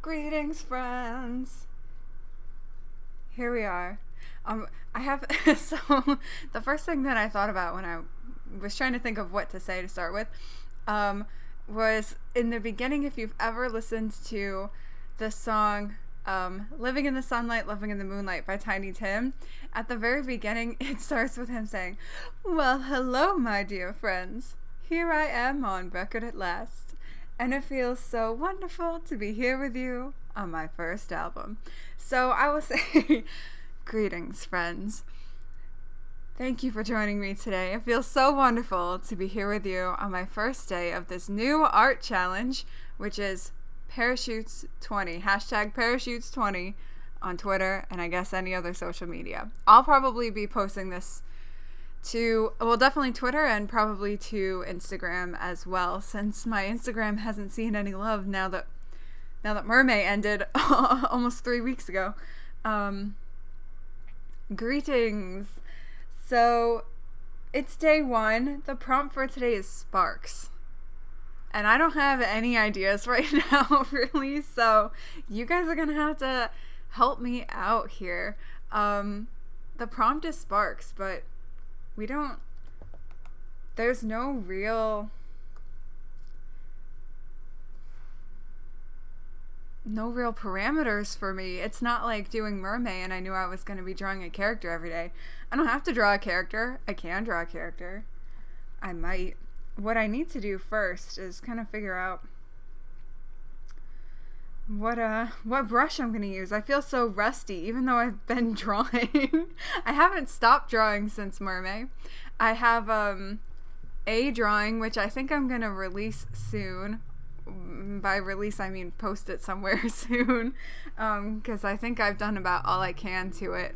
Greetings, friends. Here we are. I have so the first thing that I thought about when I was trying to think of what to say to start with, was in the beginning. If you've ever listened to the song "Living in the Sunlight, Living in the Moonlight" by Tiny Tim, at the very beginning it starts with him saying, "Well, hello, my dear friends. Here I am on record at last. And it feels so wonderful to be here with you on my first album." So I will say, greetings, friends. Thank you for joining me today. It feels so wonderful to be here with you on my first day of this new art challenge, which is Parachutes 20. Hashtag Parachutes 20 on Twitter and I guess any other social media. I'll probably be posting this to, well, definitely Twitter and probably to Instagram as well, since my Instagram hasn't seen any love now that Mermaid ended almost 3 weeks ago. Greetings. So it's day one. The prompt for today is sparks, and I don't have any ideas right now really, so you guys are gonna have to help me out here. The prompt is sparks, but there's no real parameters for me. It's not like doing Mermaid and I knew I was going to be drawing a character every day. I don't have to draw a character. I can draw a character. I might. What I need to do first is kind of figure out what brush I'm going to use. I feel so rusty, even though I've been drawing. I haven't stopped drawing since Mermaid. I have a drawing, which I think I'm going to release soon. By release, I mean post it somewhere soon, because I think I've done about all I can to it.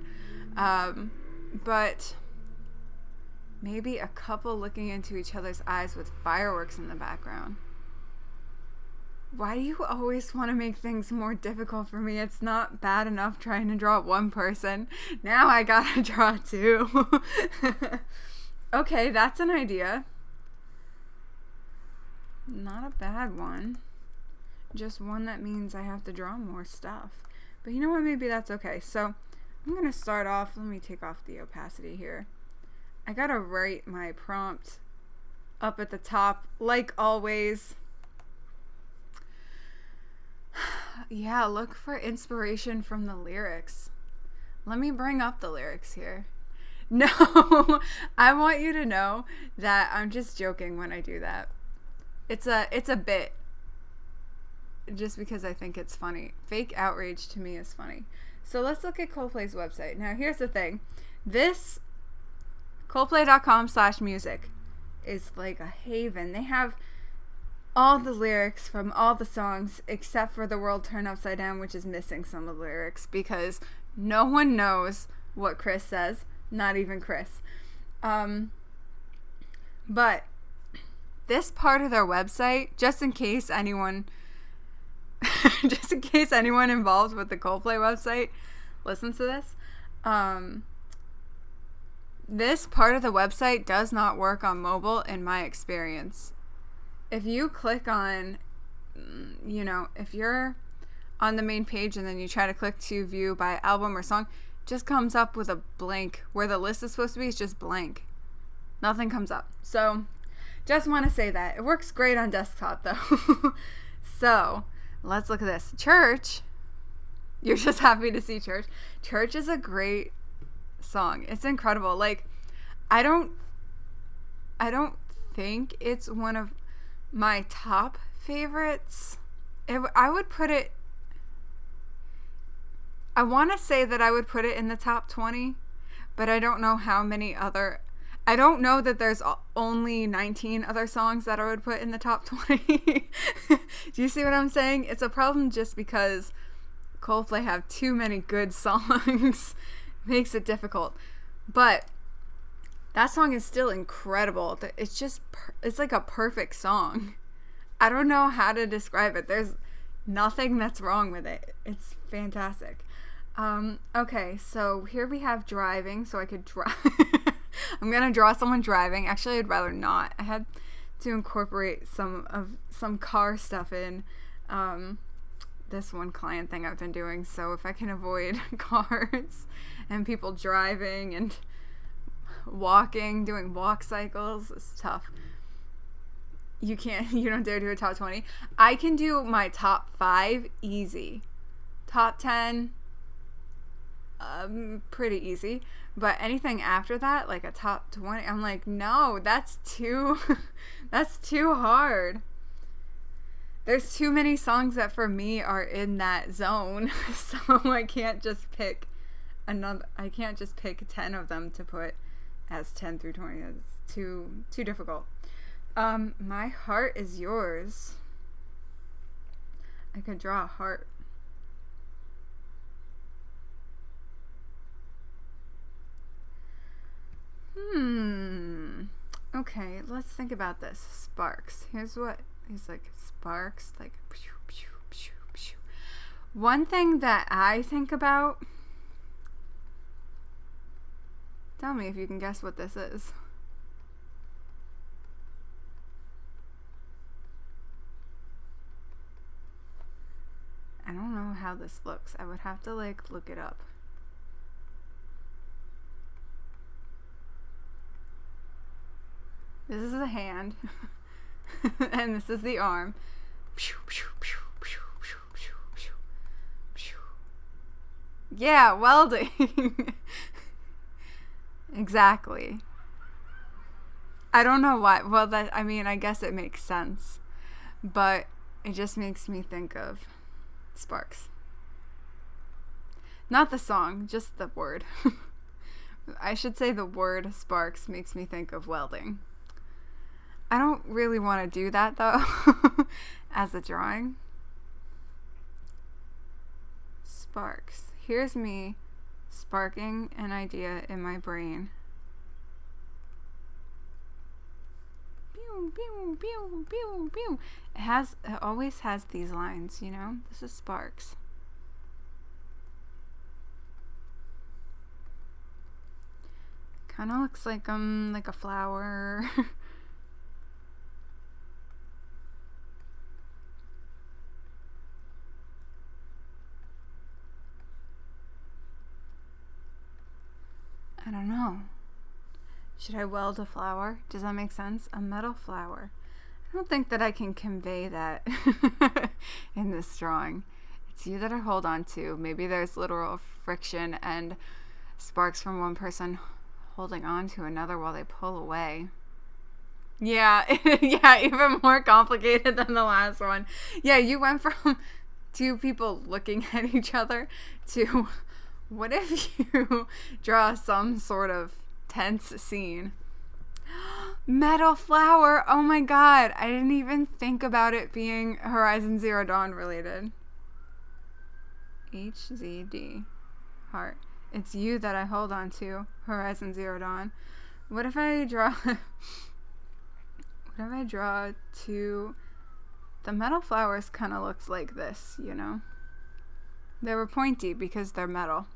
But maybe a couple looking into each other's eyes with fireworks in the background. Why do you always want to make things more difficult for me? It's not bad enough trying to draw one person. Now I gotta draw two. Okay, that's an idea. Not a bad one. Just one that means I have to draw more stuff. But you know what? Maybe that's okay. So I'm going to start off. Let me take off the opacity here. I got to write my prompt up at the top, like always. Yeah, look for inspiration from the lyrics. Let me bring up the lyrics here. No, I want you to know that I'm just joking when I do that. It's a bit. Just because I think it's funny. Fake outrage to me is funny. So let's look at Coldplay's website. Now here's the thing. This Coldplay.com/music is like a haven. They have all the lyrics from all the songs except for The World Turned Upside Down, which is missing some of the lyrics because no one knows what Chris says. Not even Chris. But this part of their website, just in case anyone involved with the Coldplay website listens to this, this part of the website does not work on mobile in my experience. If you click on, if you're on the main page and then you try to click to view by album or song, it just comes up with a blank. Where the list is supposed to be, it's just blank. Nothing comes up. So just want to say that. It works great on desktop, though. So, let's look at this. Church. You're just happy to see Church. Church is a great song. It's incredible. Like, I don't think it's one of my top favorites. I would put it, I want to say that I would put it in the top 20, but I don't know how many other, I don't know that there's only 19 other songs that I would put in the top 20. Do you see what I'm saying? It's a problem just because Coldplay have too many good songs. Makes it difficult. But that song is still incredible. It's like a perfect song. I don't know how to describe it. There's nothing that's wrong with it. It's fantastic. Okay, so here we have driving, so I could drive. I'm gonna draw someone driving. Actually, I'd rather not. I had to incorporate some car stuff in. this one client thing I've been doing. So if I can avoid cars and people driving and walking, doing walk cycles, it's tough. You don't dare do a top 20. I can do my top 5 easy. Top 10, pretty easy. But anything after that, like a top 20, I'm like, no, that's too hard. There's too many songs that for me are in that zone. So I can't just pick 10 of them to put as 10 through 20. It's too difficult. My heart is yours. I could draw a heart. Okay, let's think about this. Sparks. He's like sparks, like pew, pew, pew, pew. One thing that I think about, tell me if you can guess what this is. I don't know how this looks. I would have to like look it up. This is the hand. And this is the arm. Yeah, welding. Exactly. I don't know why. Well, I guess it makes sense. But it just makes me think of sparks. Not the song, just the word. I should say the word sparks makes me think of welding. I don't really want to do that though as a drawing. Sparks. Here's me sparking an idea in my brain. Pew, pew, pew, pew, pew. It always has these lines, you know? This is sparks. Kind of looks like a flower. I don't know. Should I weld a flower? Does that make sense? A metal flower. I don't think that I can convey that in this drawing. It's you that I hold on to. Maybe there's literal friction and sparks from one person holding on to another while they pull away. Yeah, yeah, even more complicated than the last one. Yeah, you went from 2 people looking at each other to what if you draw some sort of tense scene? Metal flower. Oh my god, I didn't even think about it being Horizon Zero Dawn related. HZD. Heart. It's you that I hold on to, Horizon Zero Dawn. What if I draw to the metal flowers kind of looks like this, you know? They were pointy because they're metal.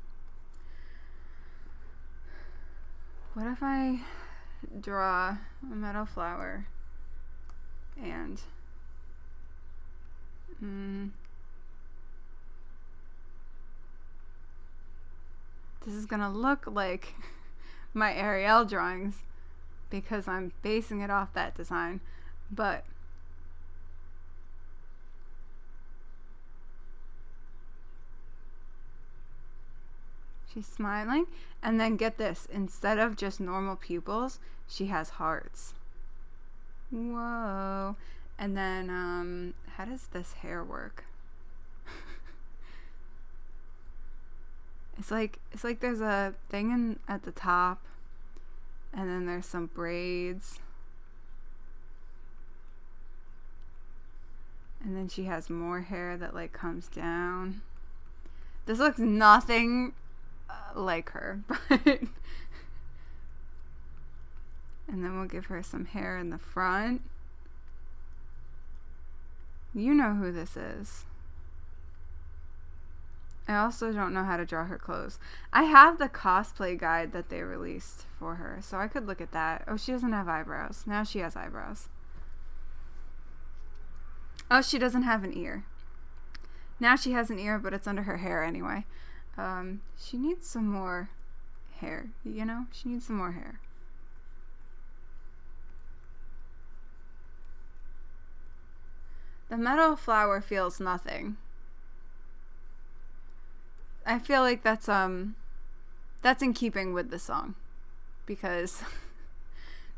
What if I draw a metal flower and this is gonna look like my Ariel drawings because I'm basing it off that design, but she's smiling, and then get this, instead of just normal pupils, she has hearts. Whoa. And then how does this hair work? It's like there's a thing at the top, and then there's some braids, and then she has more hair that like comes down. This looks nothing like her, but and then we'll give her some hair in the front. You know who this is. I also don't know how to draw her clothes. I have the cosplay guide that they released for her, so I could look at that. Oh, she doesn't have eyebrows. Now she has eyebrows. Oh, she doesn't have an ear. Now she has an ear, but it's under her hair anyway. She needs some more hair, you know? She needs some more hair. The metal flower feels nothing. I feel like that's in keeping with the song, because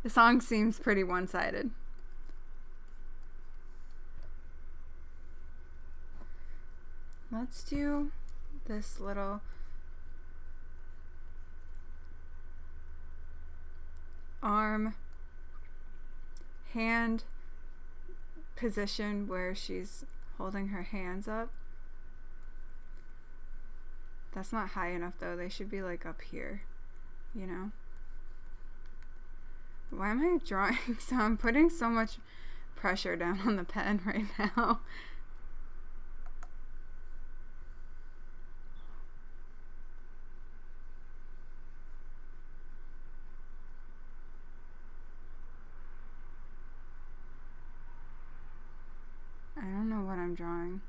the song seems pretty one-sided. Let's do this little arm hand position where she's holding her hands up. That's not high enough though. They should be like up here, you know? Why am I drawing? So I'm putting so much pressure down on the pen right now. I don't know what I'm drawing.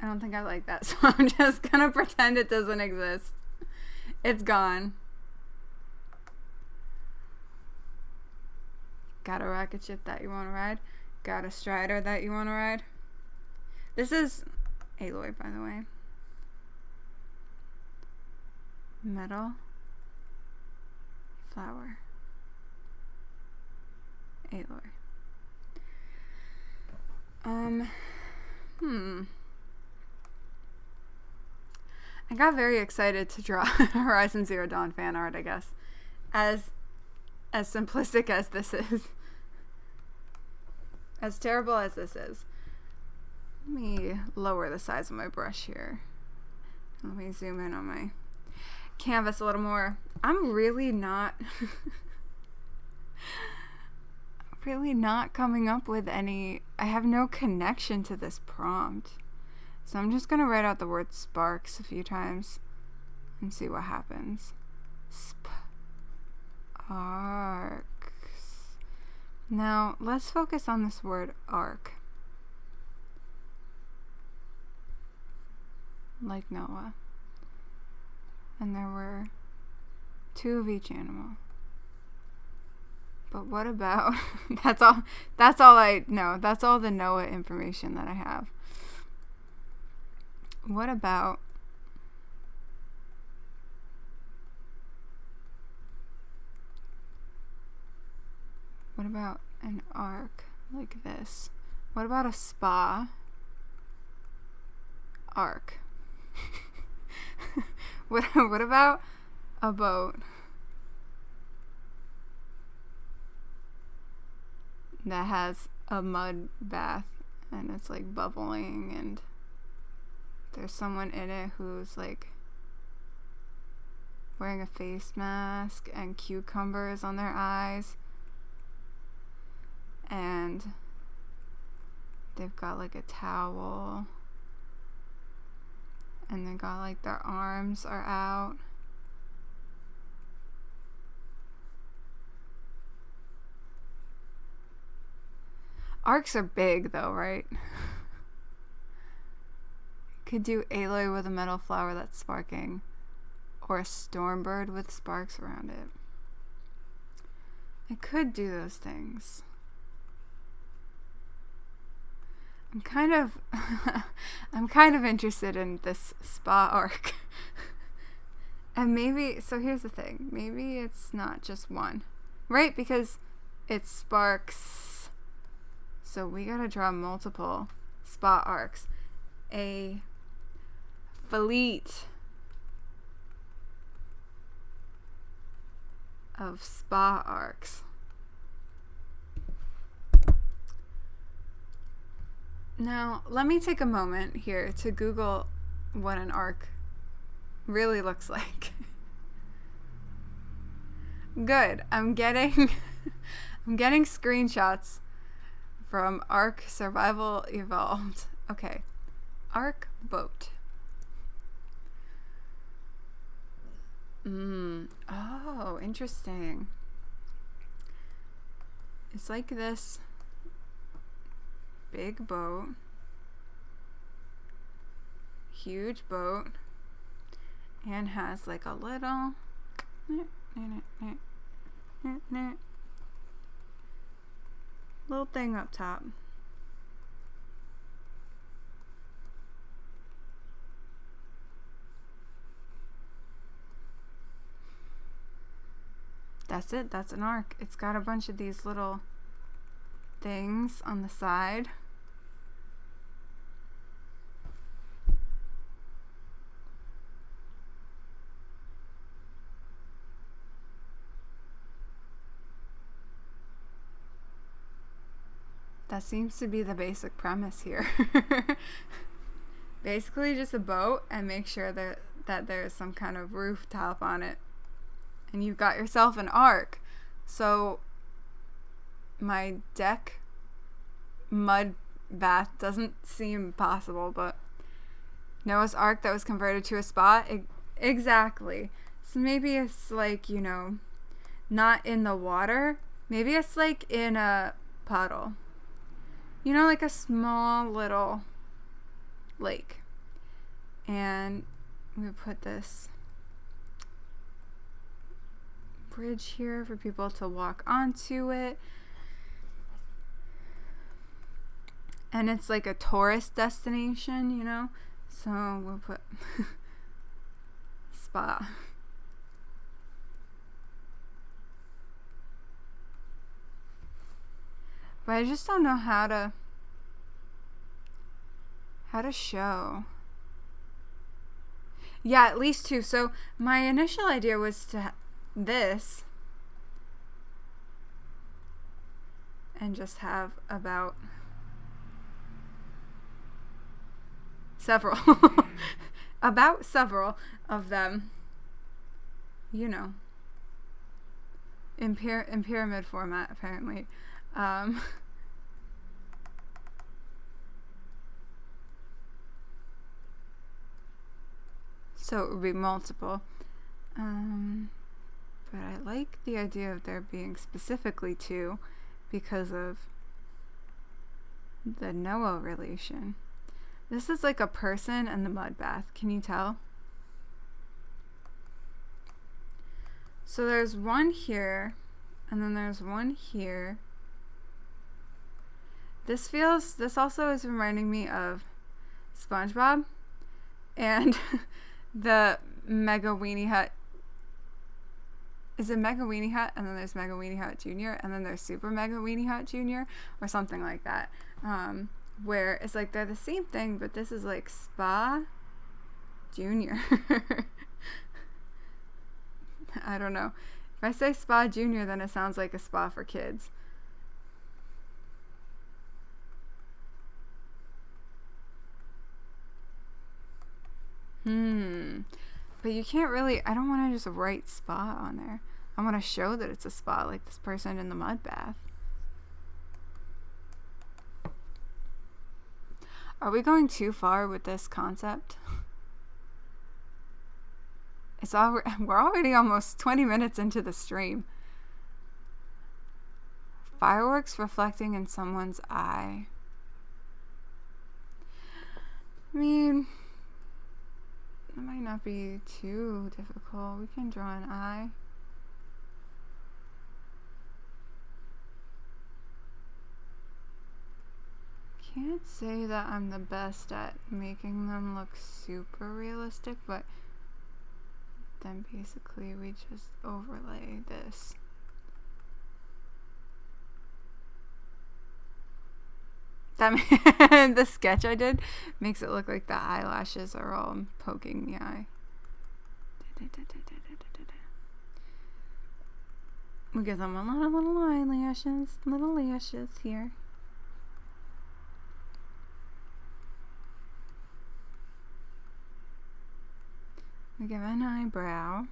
I don't think I like that, so I'm just gonna pretend it doesn't exist. It's gone. Got a rocket ship that you want to ride? Got a strider that you want to ride? This is Aloy, by the way. Metal flower. Aloy. I got very excited to draw Horizon Zero Dawn fan art, I guess. As simplistic as this is. As terrible as this is. Let me lower the size of my brush here. Let me zoom in on my canvas a little more. I'm really not coming up with any. I have no connection to this prompt. So I'm just gonna write out the word sparks a few times and see what happens. Sparks. Now let's focus on this word arc. Like Noah. And there were 2 of each animal. But what about that's all I know. That's all the Noah information that I have. What about an arc like this? What about a spa arc? What about a boat that has a mud bath and it's like bubbling and there's someone in it who's like wearing a face mask and cucumbers on their eyes, and they've got like a towel, and they got like their arms are out. Arcs are big though, right? Could do Aloy with a metal flower that's sparking, or a storm bird with sparks around it. I could do those things. I'm kind of interested in this spa arc. And maybe, so here's the thing, maybe it's not just one, right? Because it sparks, so we gotta draw multiple spa arcs. A fleet of spa arcs. Now, let me take a moment here to Google what an arc really looks like. Good. I'm getting screenshots from Arc Survival Evolved. Okay. Arc boat. Oh, interesting. It's like this big boat, huge boat, and has like a little little thing up top. That's it. That's an arc. It's got a bunch of these little things on the side. That seems to be the basic premise here. Basically just a boat, and make sure that there's some kind of rooftop on it. And you've got yourself an ark. So my deck mud bath doesn't seem possible, but Noah's Ark that was converted to a spa? Exactly. So maybe it's like, you know, not in the water. Maybe it's like in a puddle. You know, like a small little lake. And we put this bridge here for people to walk onto it. And it's like a tourist destination, you know? So we'll put spa. But I just don't know how to show. Yeah, at least two. So my initial idea was to this and just have about several about several of them, you know, in pyramid format apparently. So it would be multiple. But I like the idea of there being specifically two because of the Noah relation. This is like a person and the mud bath. Can you tell? So there's one here, and then there's one here. This also is reminding me of SpongeBob and the Mega Weenie Hut. Is it Mega Weenie Hut? And then there's Mega Weenie Hut Jr. And then there's Super Mega Weenie Hut Jr. or something like that. Where it's like they're the same thing, but this is like Spa Junior. I don't know. If I say Spa Junior, then it sounds like a spa for kids. But you can't really, I don't want to just write spa on there. I want to show that it's a spa, like this person in the mud bath. Are we going too far with this concept? We're already almost 20 minutes into the stream. Fireworks reflecting in someone's eye. I mean, that might not be too difficult. We can draw an eye. Can't say that I'm the best at making them look super realistic, but then basically we just overlay this. The sketch I did makes it look like the eyelashes are all poking the eye. We give them a lot of little lashes here. We give an eyebrow.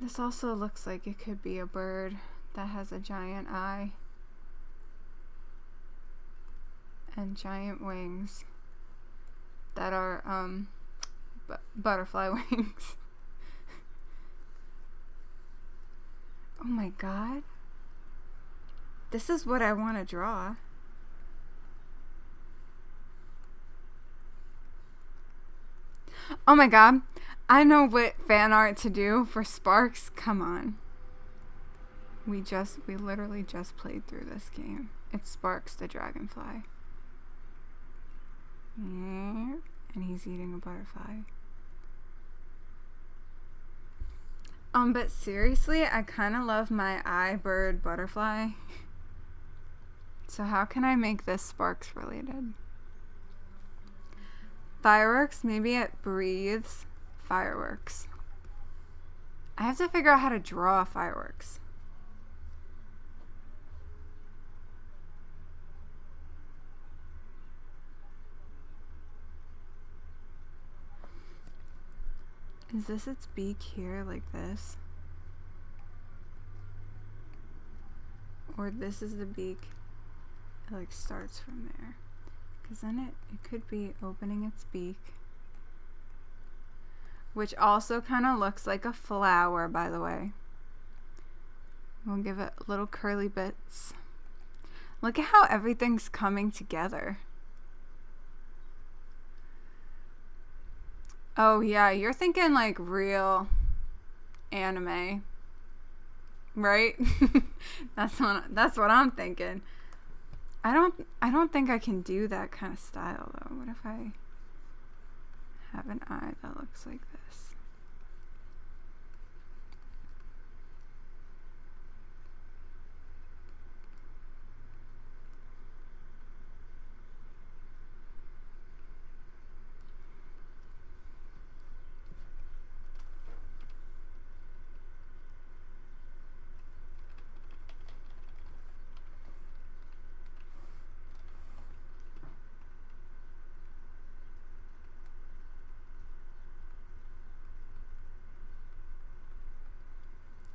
This also looks like it could be a bird that has a giant eye and giant wings that are butterfly wings. Oh my god. This is what I want to draw. Oh my god. I know what fan art to do for Sparks. Come on. We literally just played through this game. It's Sparks the dragonfly. And he's eating a butterfly. But seriously, I kind of love my eye bird butterfly. So how can I make this Sparks related? Fireworks, maybe it breathes fireworks. I have to figure out how to draw fireworks. Is this its beak here, like this? Or this is the beak, it like starts from there. Because then it could be opening its beak. Which also kind of looks like a flower, by the way. We'll give it little curly bits. Look at how everything's coming together. Oh yeah, you're thinking like real anime, right? That's what I'm thinking. I don't think I can do that kind of style though. What if I have an eye that looks like this?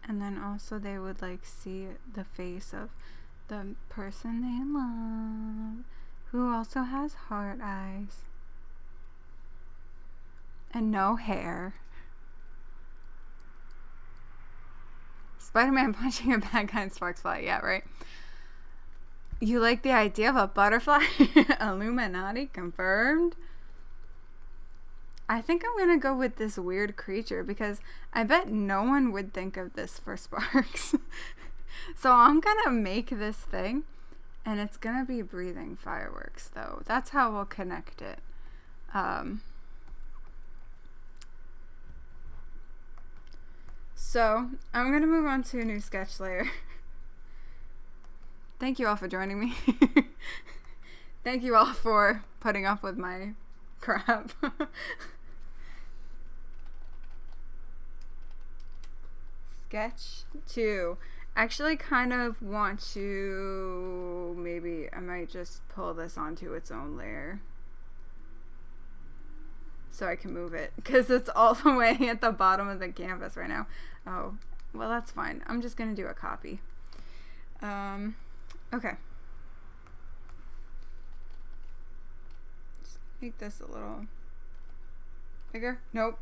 And then also they would like see the face of the person they love, who also has heart eyes and no hair. Spider-Man punching a bad guy in Sparks Fly, yeah, right? You like the idea of a butterfly? Illuminati confirmed? I think I'm gonna go with this weird creature because I bet no one would think of this for Sparks. So I'm gonna make this thing and it's gonna be breathing fireworks though. That's how we'll connect it. So I'm gonna move on to a new sketch layer. Thank you all for joining me. Thank you all for putting up with my crap. Sketch 2. Actually kind of want to, maybe I might just pull this onto its own layer so I can move it because it's all the way at the bottom of the canvas right now. Oh, well that's fine. I'm just gonna do a copy. Okay. Just make this a little bigger. Nope.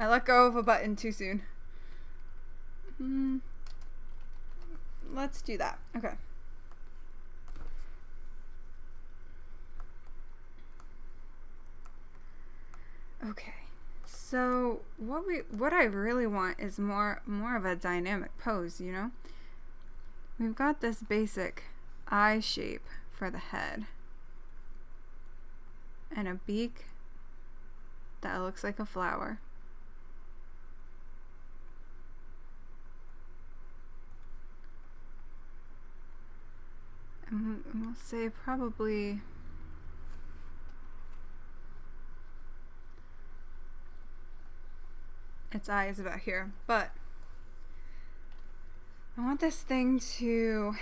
I let go of a button too soon. Let's do that. Okay. Okay. So what I really want is more of a dynamic pose, you know? We've got this basic eye shape for the head and a beak that looks like a flower. And we'll say probably its eye is about here, but I want this thing to,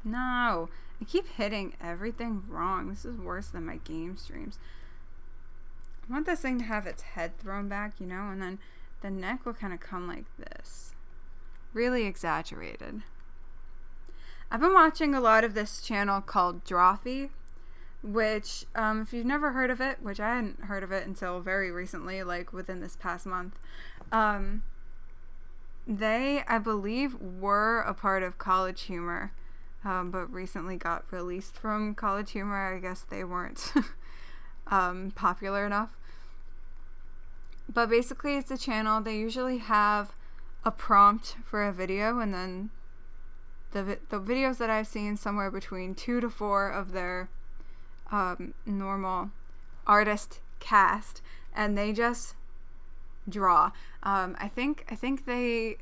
no, I keep hitting everything wrong. This is worse than my game streams. I want this thing to have its head thrown back, you know, and then the neck will kind of come like this. Really exaggerated. I've been watching a lot of this channel called Drawfee. which, if you've never heard of it, which I hadn't heard of it until very recently, like within this past month, they, I believe, were a part of College Humor, but recently got released from College Humor. I guess they weren't popular enough. But basically, it's a channel. They usually have a prompt for a video, and then the videos that I've seen, somewhere between 2 to 4 of their normal artist cast, and they just draw. I think they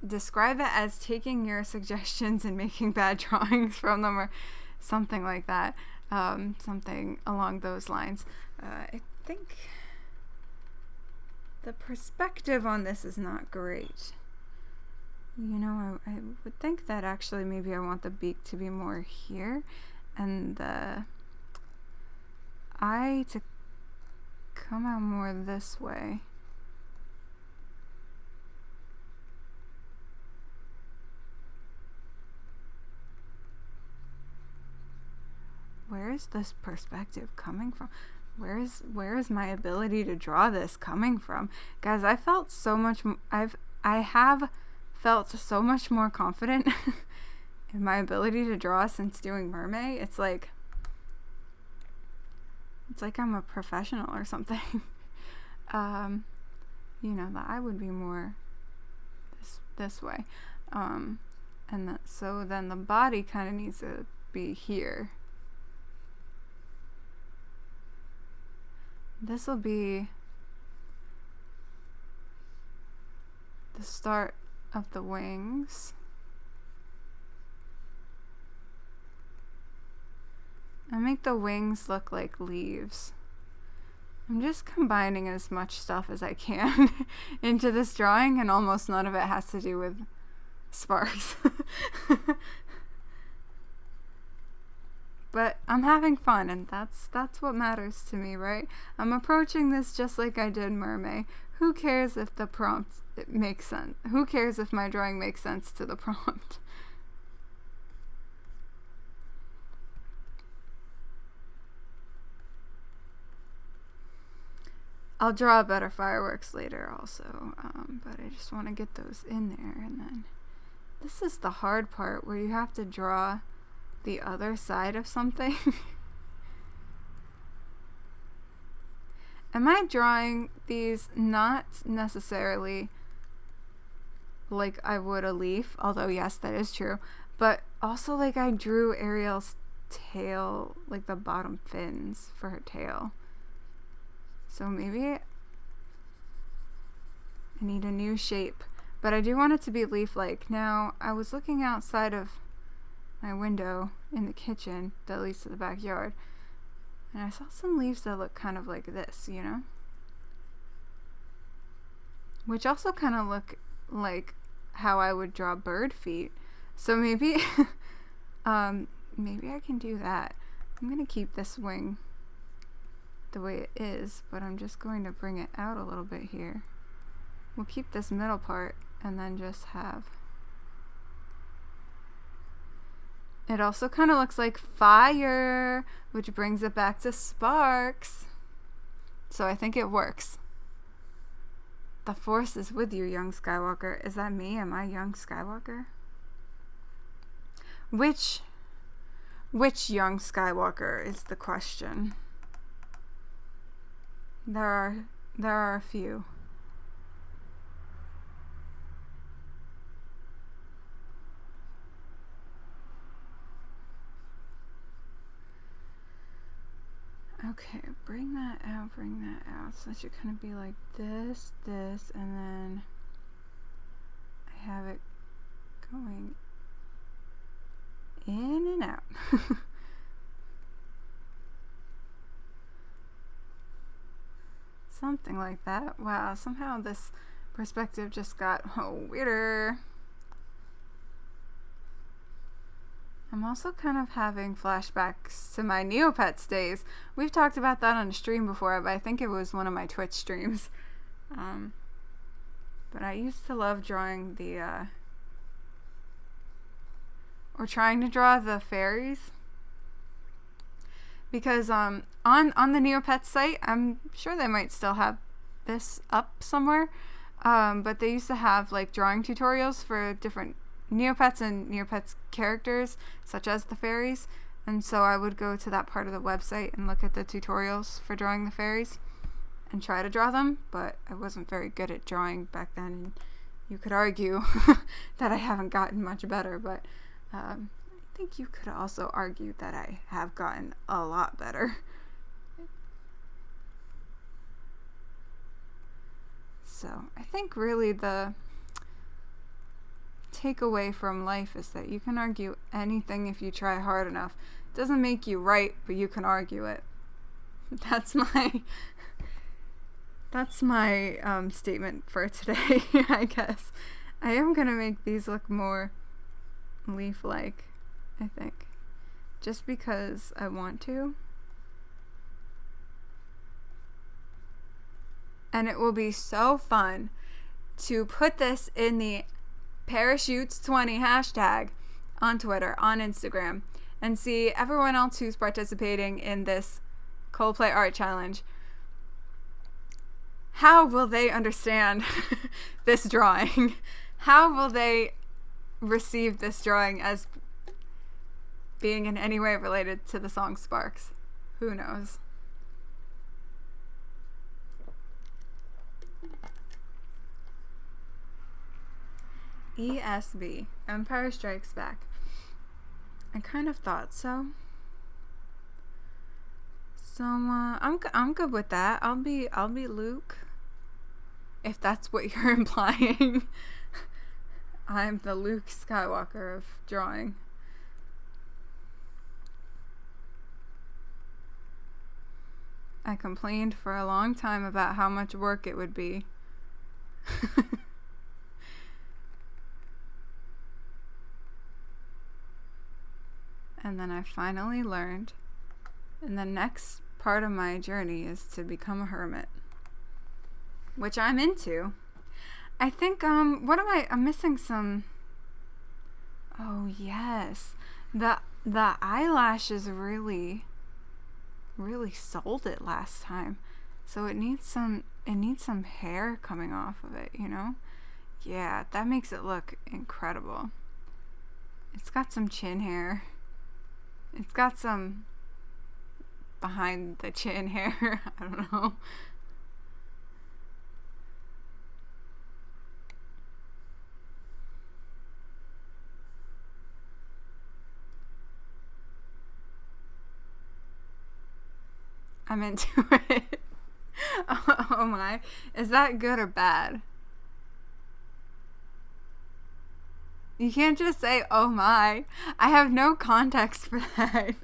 describe it as taking your suggestions and making bad drawings from them, or something like that. Something along those lines. I think the perspective on this is not great. You know, I would think that actually maybe I want the beak to be more here, and the eye to come out more this way. Where is this perspective coming from? Where is my ability to draw this coming from? Guys, I felt so much I have felt so much more confident in my ability to draw since doing Mermaid. It's like I'm a professional or something. You know, the eye would be more this way. So then the body kind of needs to be here. This will be the start of the wings. I make the wings look like leaves. I'm just combining as much stuff as I can into this drawing, and almost none of it has to do with sparks. But I'm having fun, and that's what matters to me, right? I'm approaching this just like I did Mermaid. Who cares if the prompt makes sense? Who cares if my drawing makes sense to the prompt? I'll draw better fireworks later also, but I just want to get those in there. And then this is the hard part, where you have to draw the other side of something. Am I drawing these not necessarily like I would a leaf, although yes, that is true, but also like I drew Ariel's tail, like the bottom fins for her tail. So maybe I need a new shape, but I do want it to be leaf-like. Now, I was looking outside of my window in the kitchen that leads to the backyard, and I saw some leaves that look kind of like this, you know? Which also kind of look like how I would draw bird feet. So maybe, maybe I can do that. I'm gonna keep this wing the way it is, but I'm just going to bring it out a little bit here. We'll keep this middle part and then just have... It also kind of looks like fire, which brings it back to sparks. So I think it works. The Force is with you, young Skywalker. Is that me? Am I young Skywalker? Which young Skywalker is the question. There are a few. Okay, bring that out. So it should kind of be like this, and then I have it going in and out. Something like that. Wow, somehow this perspective just got weirder. I'm also kind of having flashbacks to my Neopets days. We've talked about that on a stream before, but I think it was one of my Twitch streams. But I used to love drawing the, or trying to draw the fairies. because on the Neopets site, I'm sure they might still have this up somewhere, but they used to have like drawing tutorials for different Neopets and Neopets characters, such as the fairies. And so I would go to that part of the website and look at the tutorials for drawing the fairies and try to draw them, but I wasn't very good at drawing back then, and you could argue that I haven't gotten much better, but I think you could also argue that I have gotten a lot better. So I think really the takeaway from life is that you can argue anything if you try hard enough. It doesn't make you right, but you can argue it. That's my statement for today, I guess. I am gonna make these look more leaf-like, I think, just because I want to. And it will be so fun to put this in the Parachutes20 hashtag on Twitter, on Instagram, and see everyone else who's participating in this Coldplay art challenge. How will they understand this drawing? How will they receive this drawing as being in any way related to the song Sparks? Who knows? ESB, Empire Strikes Back. I kind of thought so. So I'm good with that. I'll be Luke, if that's what you're implying. I'm the Luke Skywalker of drawing. I complained for a long time about how much work it would be. And then I finally learned. And the next part of my journey is to become a hermit, which I'm into. I think, I'm missing some, oh yes, the eyelashes really sold it last time. So it needs some hair coming off of it, you know? Yeah, that makes it look incredible. It's got some chin hair. It's got some behind the chin hair. I don't know. I'm into it. Oh my. Is that good or bad? You can't just say, oh my. I have no context for that.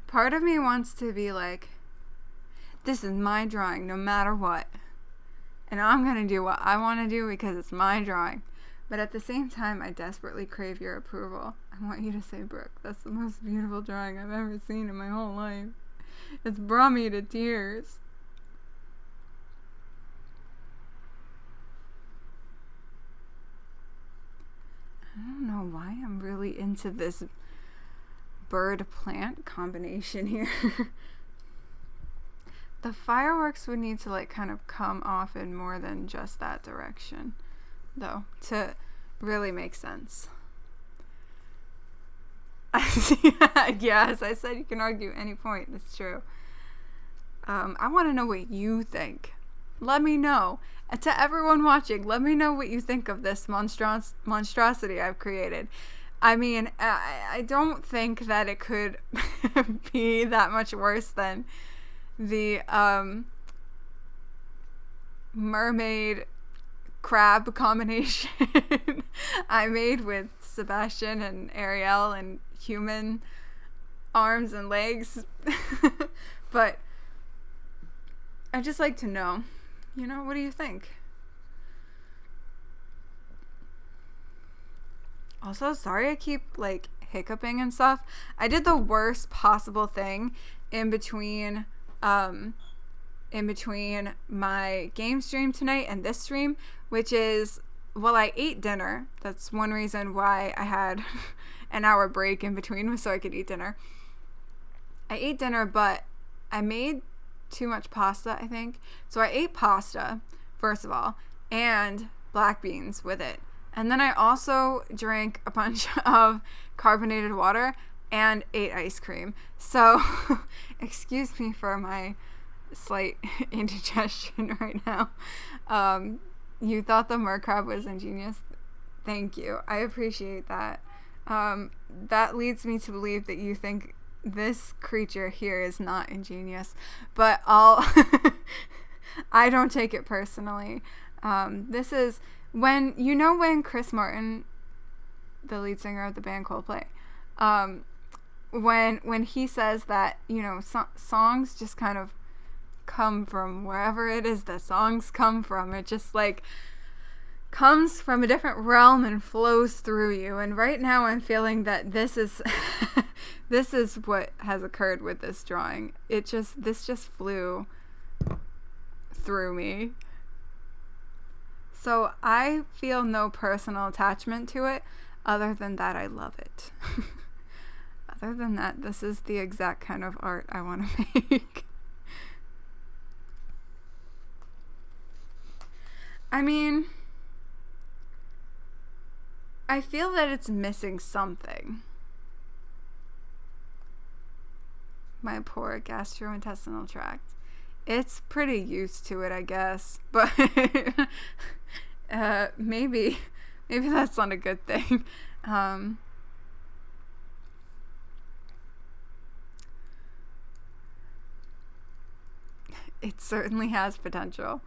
Part of me wants to be like, this is my drawing no matter what. And I'm going to do what I want to do because it's my drawing. But at the same time, I desperately crave your approval. I want you to say, Brooke, that's the most beautiful drawing I've ever seen in my whole life. It's brought me to tears. I don't know why I'm really into this bird-plant combination here. The fireworks would need to like kind of come off in more than just that direction, though, to really make sense. Yes, I said you can argue any point. That's true. I want to know what you think. Let me know. And to everyone watching, let me know what you think of this monstrosity I've created. I mean, I don't think that it could be that much worse than the mermaid crab combination I made with Sebastian and Ariel and human arms and legs. But I'd just like to know, you know, what do you think? Also, sorry I keep like hiccuping and stuff. I did the worst possible thing in between my game stream tonight and this stream, which is, well, I ate dinner. That's one reason why I had an hour break in between, was so I could eat dinner. I ate dinner, but I made too much pasta, I think. So I ate pasta, first of all, and black beans with it. And then I also drank a bunch of carbonated water and ate ice cream. So excuse me for my slight indigestion right now. You thought the mer crab was ingenious? Thank you. I appreciate that. That leads me to believe that you think this creature here is not ingenious, but I don't take it personally. This is when Chris Martin, the lead singer of the band Coldplay, when he says that, songs just kind of come from wherever it is that songs come from. It just like comes from a different realm and flows through you. And right now I'm feeling that this is this is what has occurred with this drawing. This just flew through me. So I feel no personal attachment to it other than that I love it. Other than that, this is the exact kind of art I want to make. I mean, I feel that it's missing something. My poor gastrointestinal tract. It's pretty used to it, I guess. But maybe that's not a good thing. It certainly has potential.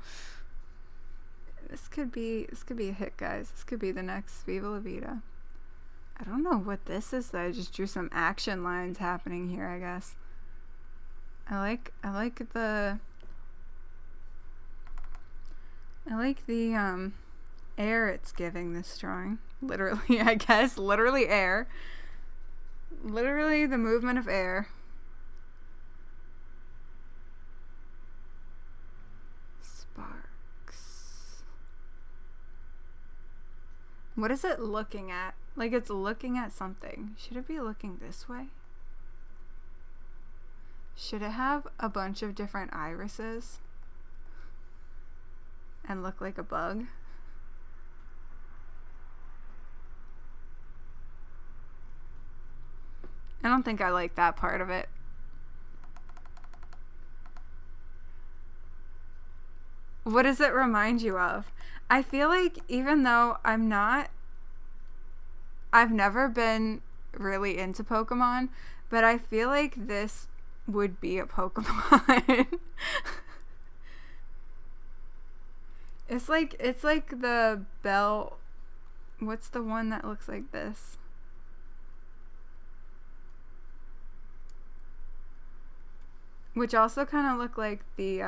This could be a hit, guys. This could be the next Viva La Vida. I don't know what this is. I just drew some action lines happening here, I guess. I like the air it's giving this drawing. Literally, I guess. Literally air. Literally the movement of air. Sparks. What is it looking at? Like it's looking at something. Should it be looking this way? Should it have a bunch of different irises and look like a bug? I don't think I like that part of it. What does it remind you of? I feel like even though I've never been really into Pokemon, but I feel like this would be a Pokemon. It's like the bell. What's the one that looks like this? Which also kind of look like the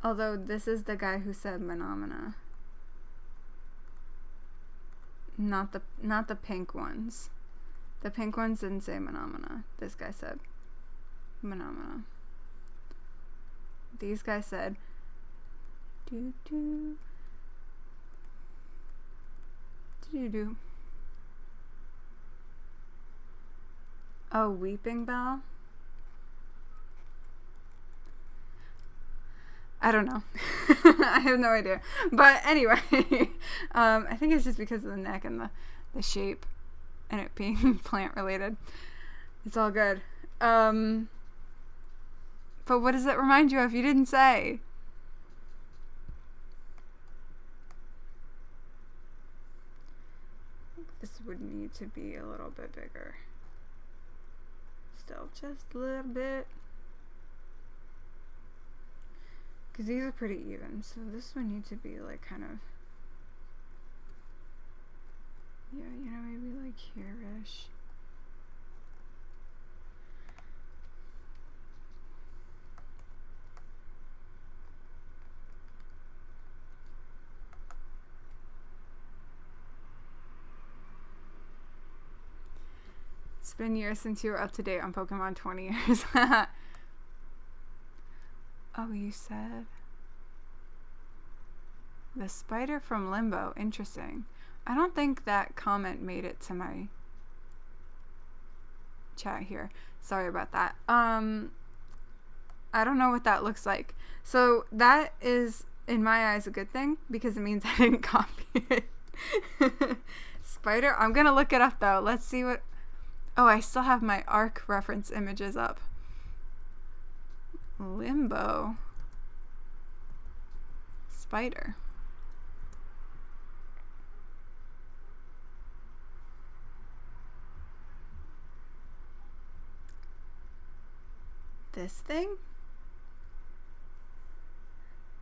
although this is the guy who said Phenomena. Not the pink ones. The pink ones didn't say Phenomena. This guy said Phenomena. These guys said do do do do. Oh, Weeping Bell? I don't know. I have no idea. But anyway, I think it's just because of the neck and the shape and it being plant related. It's all good. But what does it remind you of? You didn't say. I think this would need to be a little bit bigger. Still just a little bit. Because these are pretty even, so this would need to be like kind of, yeah, maybe like here-ish. It's been years since you were up to date on Pokemon. 20 years. Oh, you said the spider from Limbo. Interesting. I don't think that comment made it to my chat here. Sorry about that. I don't know what that looks like. So that is, in my eyes, a good thing because it means I didn't copy it. Spider. I'm gonna look it up though. Let's see what. Oh, I still have my ARC reference images up. Limbo. Spider. This thing?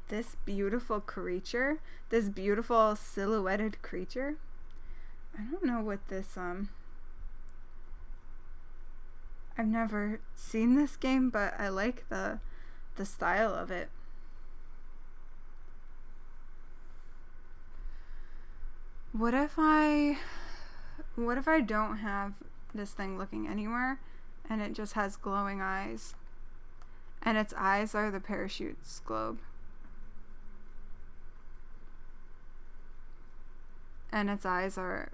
This beautiful creature? This beautiful silhouetted creature? I don't know what this, I've never seen this game, but I like the style of it. What if I don't have this thing looking anywhere and it just has glowing eyes and its eyes are the parachute's globe and its eyes are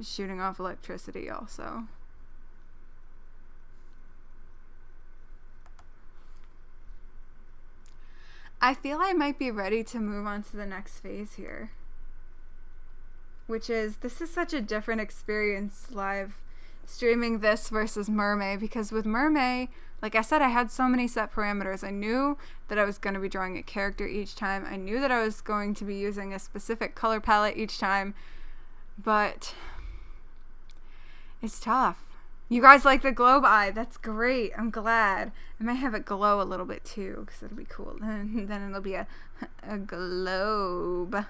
shooting off electricity also? I feel I might be ready to move on to the next phase here, which is, this is such a different experience live streaming this versus Mermaid, because with Mermaid, like I said, I had so many set parameters. I knew that I was going to be drawing a character each time. I knew that I was going to be using a specific color palette each time, but it's tough. You guys like the globe eye. That's great. I'm glad. I might have it glow a little bit too, because it'll be cool. Then it'll be a globe.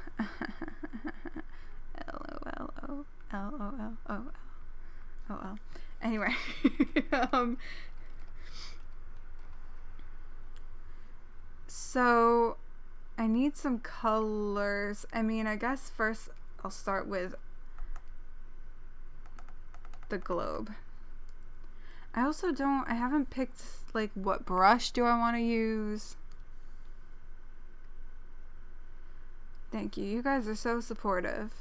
L-O-L-O-L-O-L-O-L. Anyway. So I need some colors. I mean, I guess first I'll start with the globe. I haven't picked, like, what brush do I want to use. Thank you. You guys are so supportive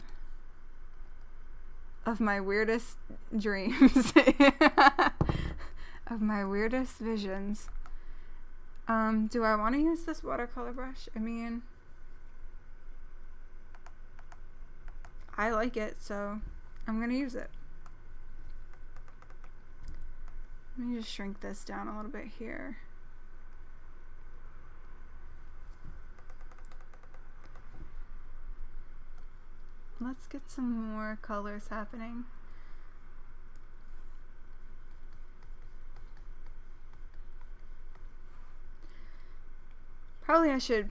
of my weirdest dreams. Of my weirdest visions. Do I want to use this watercolor brush? I mean, I like it, so I'm going to use it. Let me just shrink this down a little bit here. Let's get some more colors happening. Probably I should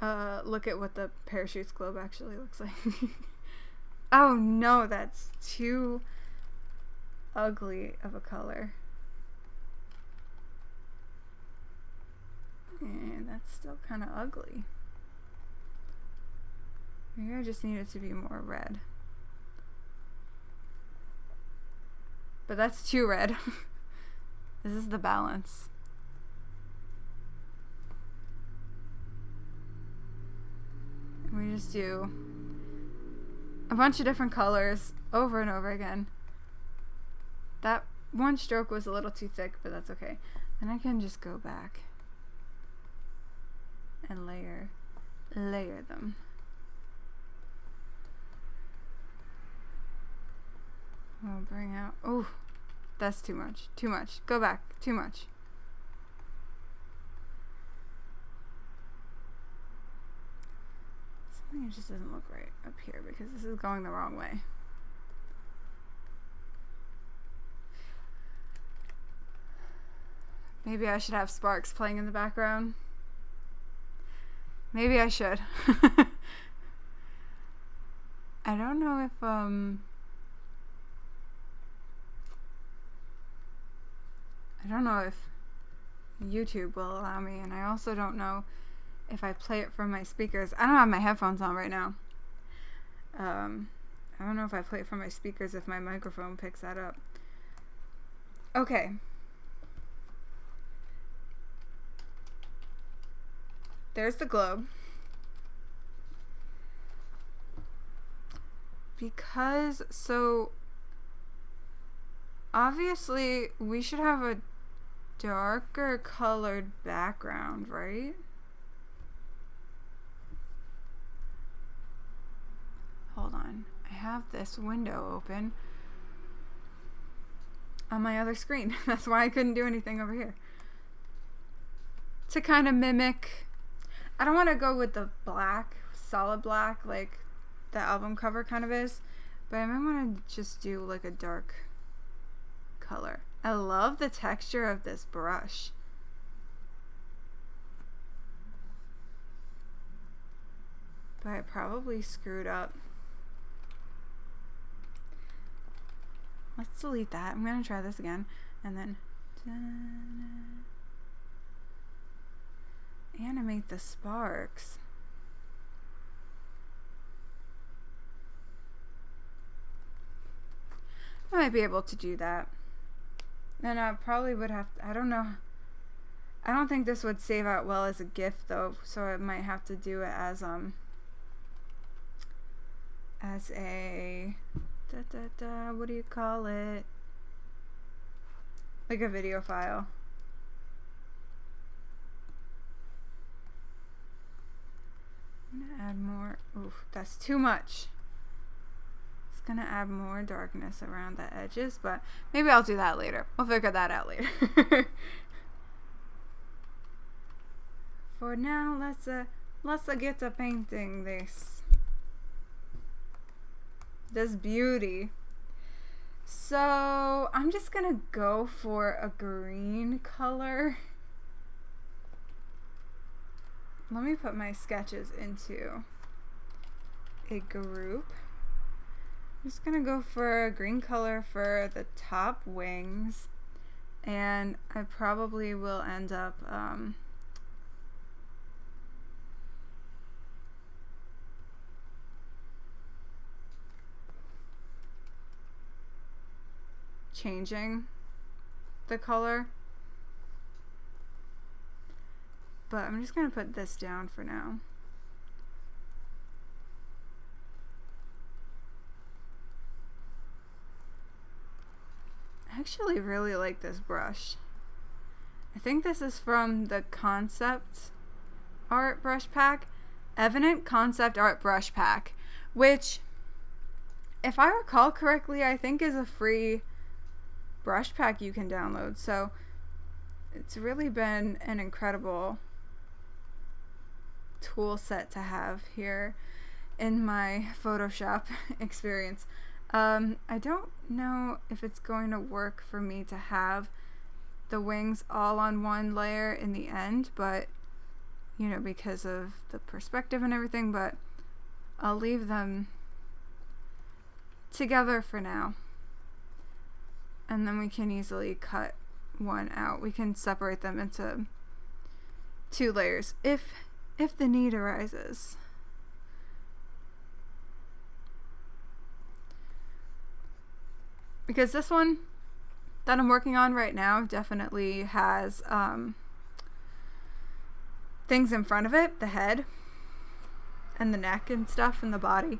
look at what the parachute's globe actually looks like. Oh no, that's too ugly of a color. And that's still kind of ugly. Maybe I just need it to be more red. But that's too red. This is the balance. We just do a bunch of different colors over and over again. That one stroke was a little too thick, but that's okay. And I can just go back and layer them. We'll bring out, oh, that's too much. Go back, too much. Something just doesn't look right up here because this is going the wrong way. Maybe I should have sparks playing in the background. Maybe I should. I don't know if YouTube will allow me, and I also don't know if I play it from my speakers. I don't have my headphones on right now. I don't know if I play it from my speakers, if my microphone picks that up. Okay. there's the globe. Because, so, obviously, we should have a darker colored background, right? Hold on. I have this window open on my other screen. That's why I couldn't do anything over here. To kind of mimic, I don't want to go with the black, solid black, like the album cover kind of is, but I might want to just do like a dark color. I love the texture of this brush. But I probably screwed up. Let's delete that. I'm going to try this again. And then animate the sparks. I might be able to do that. And I probably would have to, I don't know. I don't think this would save out well as a GIF though, so I might have to do it as a what do you call it? Like a video file. I'm gonna add more. Oof, that's too much. It's gonna add more darkness around the edges, but maybe I'll do that later. We'll figure that out later. For now, let's get to painting this beauty. So I'm just gonna go for a green color. Let me put my sketches into a group. I'm just gonna go for a green color for the top wings, and I probably will end up changing the color, but I'm just gonna put this down for now. I actually really like this brush. I think this is from the Concept Art brush pack, Evident Concept Art brush pack, which, if I recall correctly, I think is a free brush pack you can download. So it's really been an incredible tool set to have here in my Photoshop experience. I don't know if it's going to work for me to have the wings all on one layer in the end, but you know, because of the perspective and everything, but I'll leave them together for now. And then we can easily cut one out. We can separate them into 2 layers if the need arises. Because this one that I'm working on right now definitely has things in front of it, the head and the neck and stuff and the body.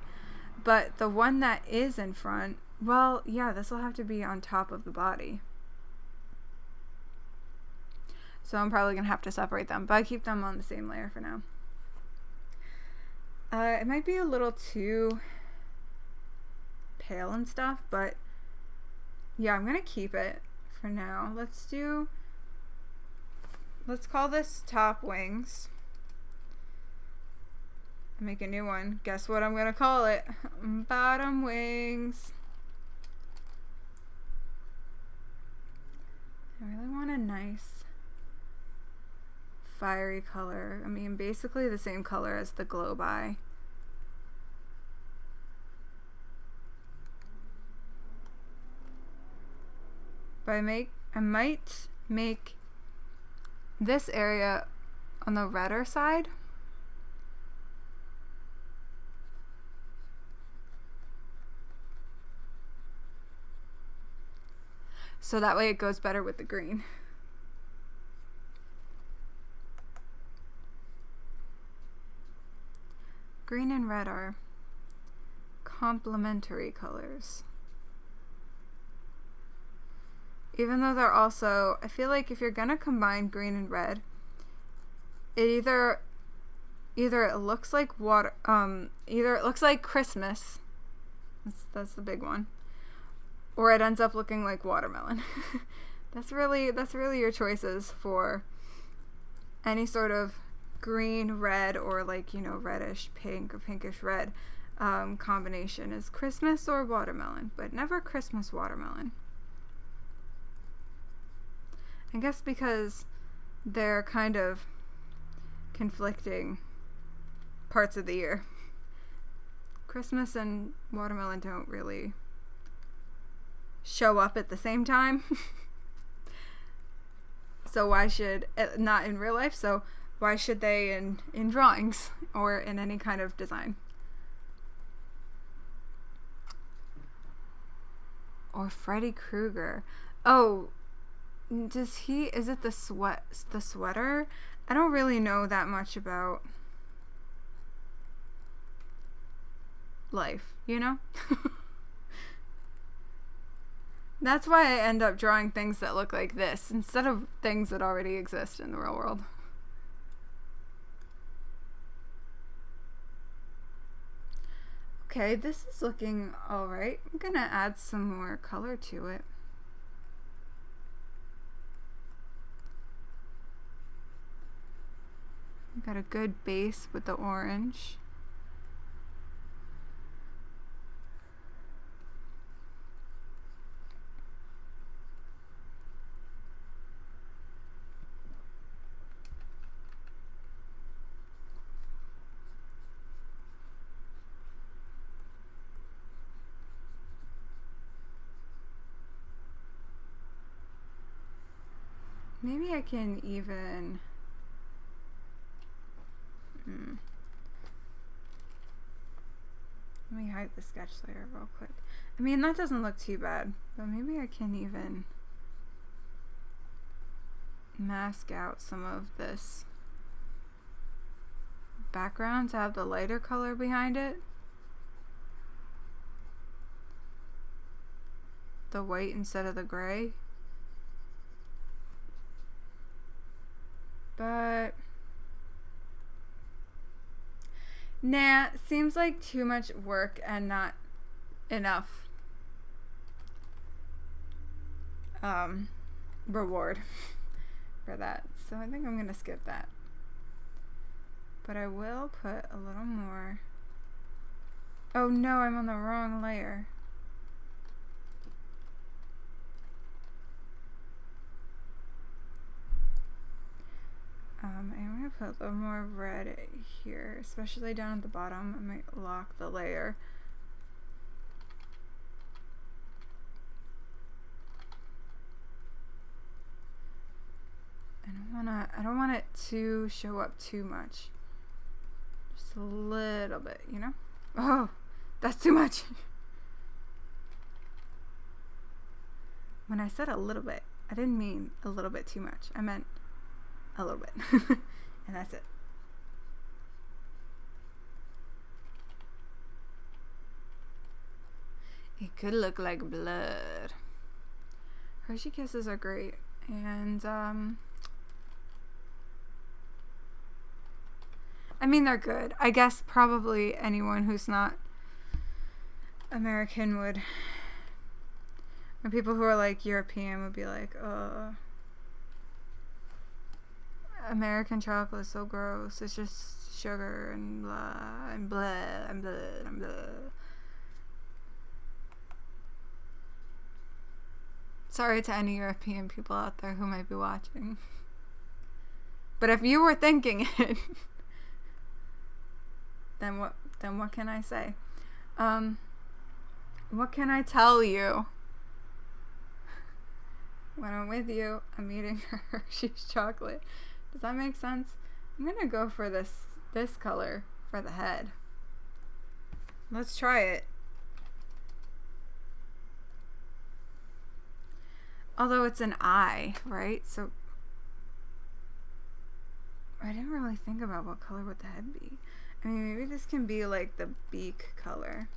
But the one that is in front, well, yeah, this will have to be on top of the body. So I'm probably going to have to separate them, but I keep them on the same layer for now. It might be a little too pale and stuff, but yeah, I'm going to keep it for now. Let's call this top wings. Make a new one. Guess what I'm going to call it? Bottom wings. I really want a nice fiery color. I mean, basically the same color as the globe eye. But I might make this area on the redder side. So that way it goes better with the green. green and red are complementary colors. Even though they're also, I feel like if you're gonna combine green and red, it either it looks like water, either it looks like Christmas, that's the big one, or it ends up looking like watermelon. That's really your choices for any sort of green, red, or like, you know, reddish pink or pinkish red combination is Christmas or watermelon, but never Christmas watermelon. I guess because they're kind of conflicting parts of the year. Christmas and watermelon don't really show up at the same time. So why should, not in real life, so why should they in drawings or in any kind of design? Or Freddy Krueger. Oh, is it the sweater? I don't really know that much about life, you know? That's why I end up drawing things that look like this instead of things that already exist in the real world. Okay, this is looking alright. I'm gonna add some more color to it. Got a good base with the orange. Maybe I can even let me hide the sketch layer real quick. I mean, that doesn't look too bad, but maybe I can even mask out some of this background to have the lighter color behind it. The white instead of the gray. But nah, seems like too much work and not enough reward for that. So I think I'm gonna skip that. But I will put a little more. Oh no, I'm on the wrong layer. I'm going to put a little more red here, especially down at the bottom. I might lock the layer. I don't want it to show up too much. Just a little bit, you know? Oh, that's too much. When I said a little bit, I didn't mean a little bit too much. I meant a little bit. And that's it. It could look like blood. Hershey Kisses are great. And I mean, they're good. I guess probably anyone who's not American would, or people who are like European would be like, American chocolate is so gross. It's just sugar and blah and blah and blah and blah. Sorry to any European people out there who might be watching. But if you were thinking it, then what can I say? What can I tell you? When I'm with you, I'm eating Hershey's chocolate. Does that make sense? I'm gonna go for this color for the head. Let's try it. Although it's an eye, right? So I didn't really think about what color would the head be. I mean, maybe this can be like the beak color.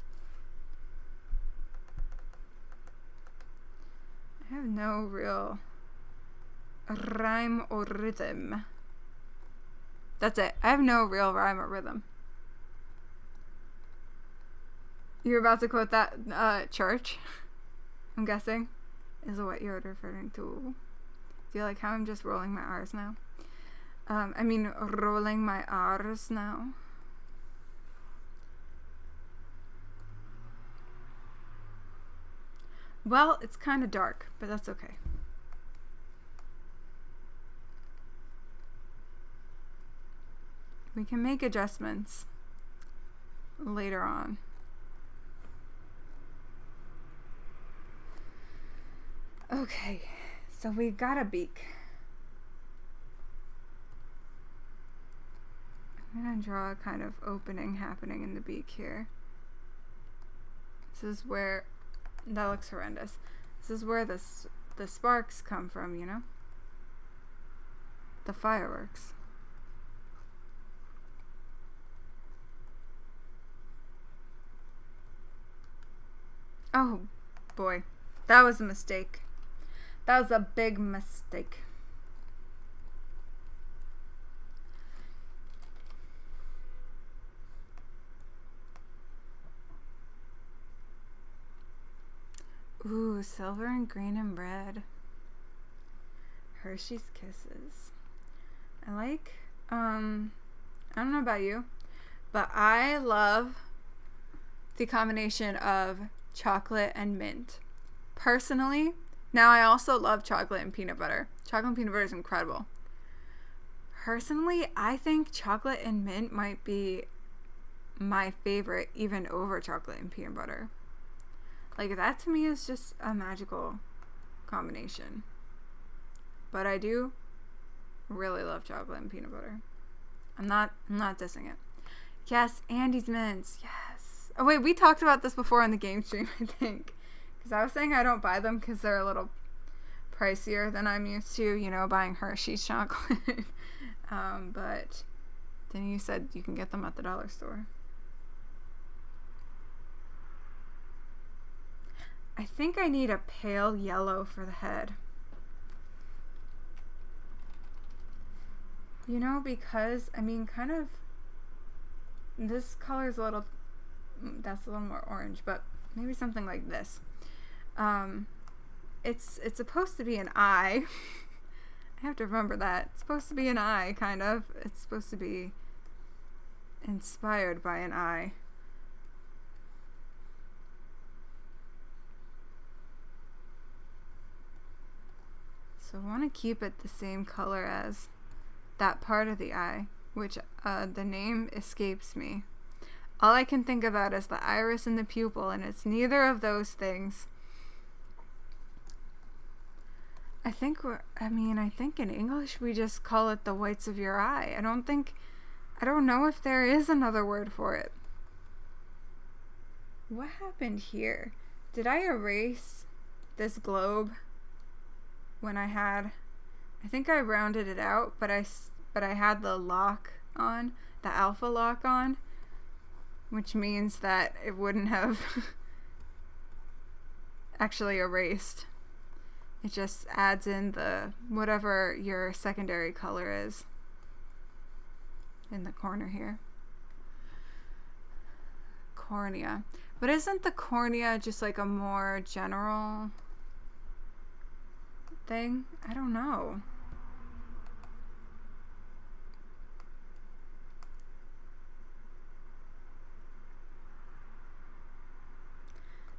I have no real rhyme or rhythm. That's it. I have no real rhyme or rhythm. You're about to quote that church, I'm guessing, is what you're referring to. Do you like how I'm just rolling my R's now? I mean, rolling my R's now. Well, it's kind of dark, but that's okay. We can make adjustments later on. Okay, so we got a beak. I'm gonna draw a kind of opening happening in the beak here. This is where, that looks horrendous. This is where the sparks come from, you know? The fireworks. Oh boy, that was a mistake. That was a big mistake. Ooh, silver and green and red. Hershey's Kisses. I like, I don't know about you, but I love the combination of chocolate and mint. Personally, now I also love chocolate and peanut butter. Chocolate and peanut butter is incredible. Personally, I think chocolate and mint might be my favorite, even over chocolate and peanut butter. Like, that to me is just a magical combination. But I do really love chocolate and peanut butter. I'm not dissing it. Yes, Andy's mints. Yes. Oh wait, we talked about this before on the game stream, I think. Because I was saying I don't buy them because they're a little pricier than I'm used to, you know, buying Hershey's chocolate. But then you said you can get them at the dollar store. I think I need a pale yellow for the head. You know, because, I mean, kind of, this color is a little, that's a little more orange, but maybe something like this. It's supposed to be an eye. I have to remember that. It's supposed to be an eye, kind of. It's supposed to be inspired by an eye. So I want to keep it the same color as that part of the eye, which the name escapes me. All I can think about is the iris and the pupil, and it's neither of those things. I think in English we just call it the whites of your eye. I don't know if there is another word for it. What happened here? Did I erase this globe when I think I rounded it out, but I had the lock on, the alpha lock on, which means that it wouldn't have actually erased. It just adds in the whatever your secondary color is in the corner here. Cornea. But isn't the cornea just like a more general thing? I don't know.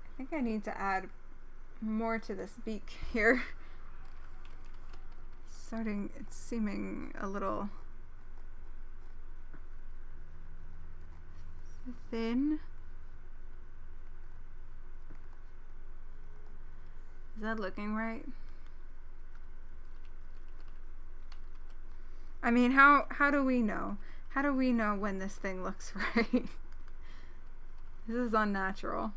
I think I need to add more to this beak here. It's seeming a little thin. Is that looking right? I mean, how do we know? How do we know when this thing looks right? This is unnatural.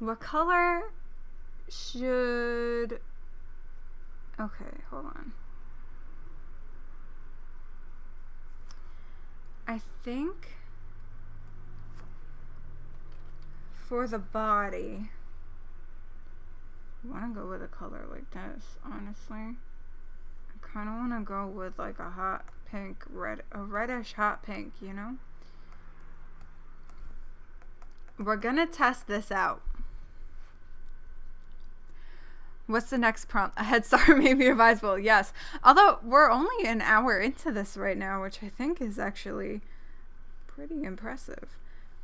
What color should... Okay, hold on. I think for the body, I want to go with a color like this, honestly. I kind of want to go with like a hot pink, a reddish hot pink, you know? We're gonna test this out. What's the next prompt? A head start may be advisable. Yes. Although we're only an hour into this right now, which I think is actually pretty impressive.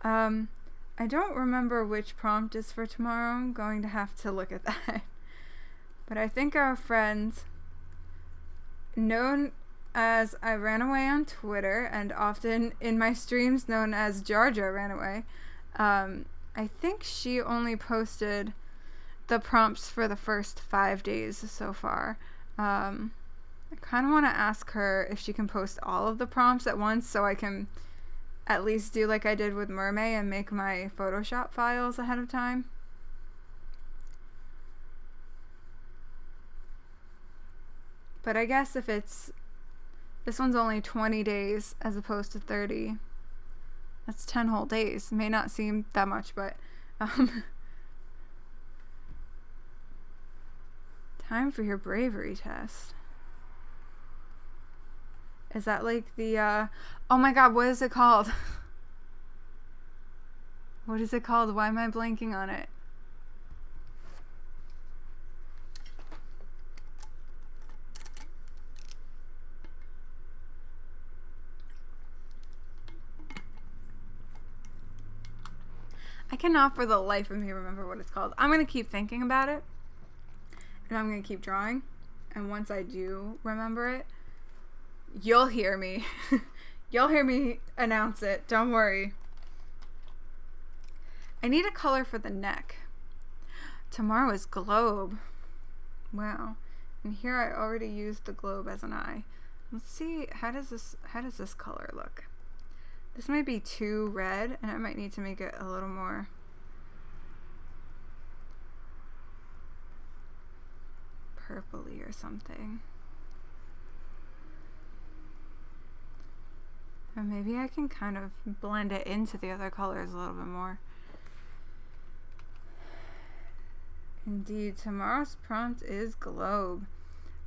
I don't remember which prompt is for tomorrow. I'm going to have to look at that. But I think our friend, known as I Ran Away on Twitter, and often in my streams known as Jar Jar Ran Away, I think she only posted the prompts for the first 5 days so far. I kind of want to ask her if she can post all of the prompts at once so I can at least do like I did with Mermaid and make my Photoshop files ahead of time. But I guess if this one's only 20 days as opposed to 30, that's 10 whole days. It may not seem that much, but time for your bravery test. Is that like the, oh my god, what is it called? What is it called? Why am I blanking on it? I cannot for the life of me remember what it's called. I'm going to keep thinking about it. And I'm going to keep drawing. And once I do remember it, you'll hear me. You'll hear me announce it. Don't worry. I need a color for the neck. Tomorrow is globe. Wow. And here I already used the globe as an eye. Let's see, how does this color look? This might be too red, and I might need to make it a little more purpley or something. Or maybe I can kind of blend it into the other colors a little bit more. Indeed, tomorrow's prompt is globe.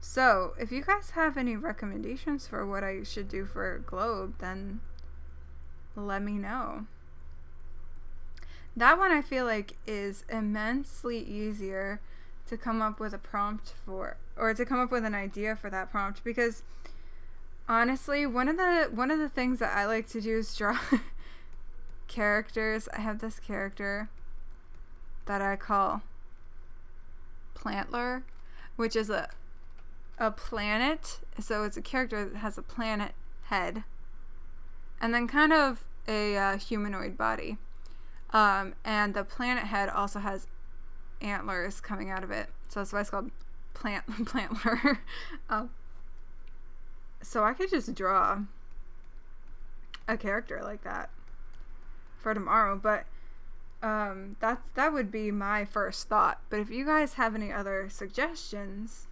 So, if you guys have any recommendations for what I should do for globe, then let me know. That one I feel like is immensely easier to come up with a prompt for, or to come up with an idea for that prompt, because honestly, one of the things that I like to do is draw characters. I have this character that I call Plantler, which is a planet. So it's a character that has a planet head and then kind of a humanoid body. And the planet head also has antlers coming out of it. So that's why it's called Plantler. So I could just draw a character like that for tomorrow, but that would be my first thought. But if you guys have any other suggestions,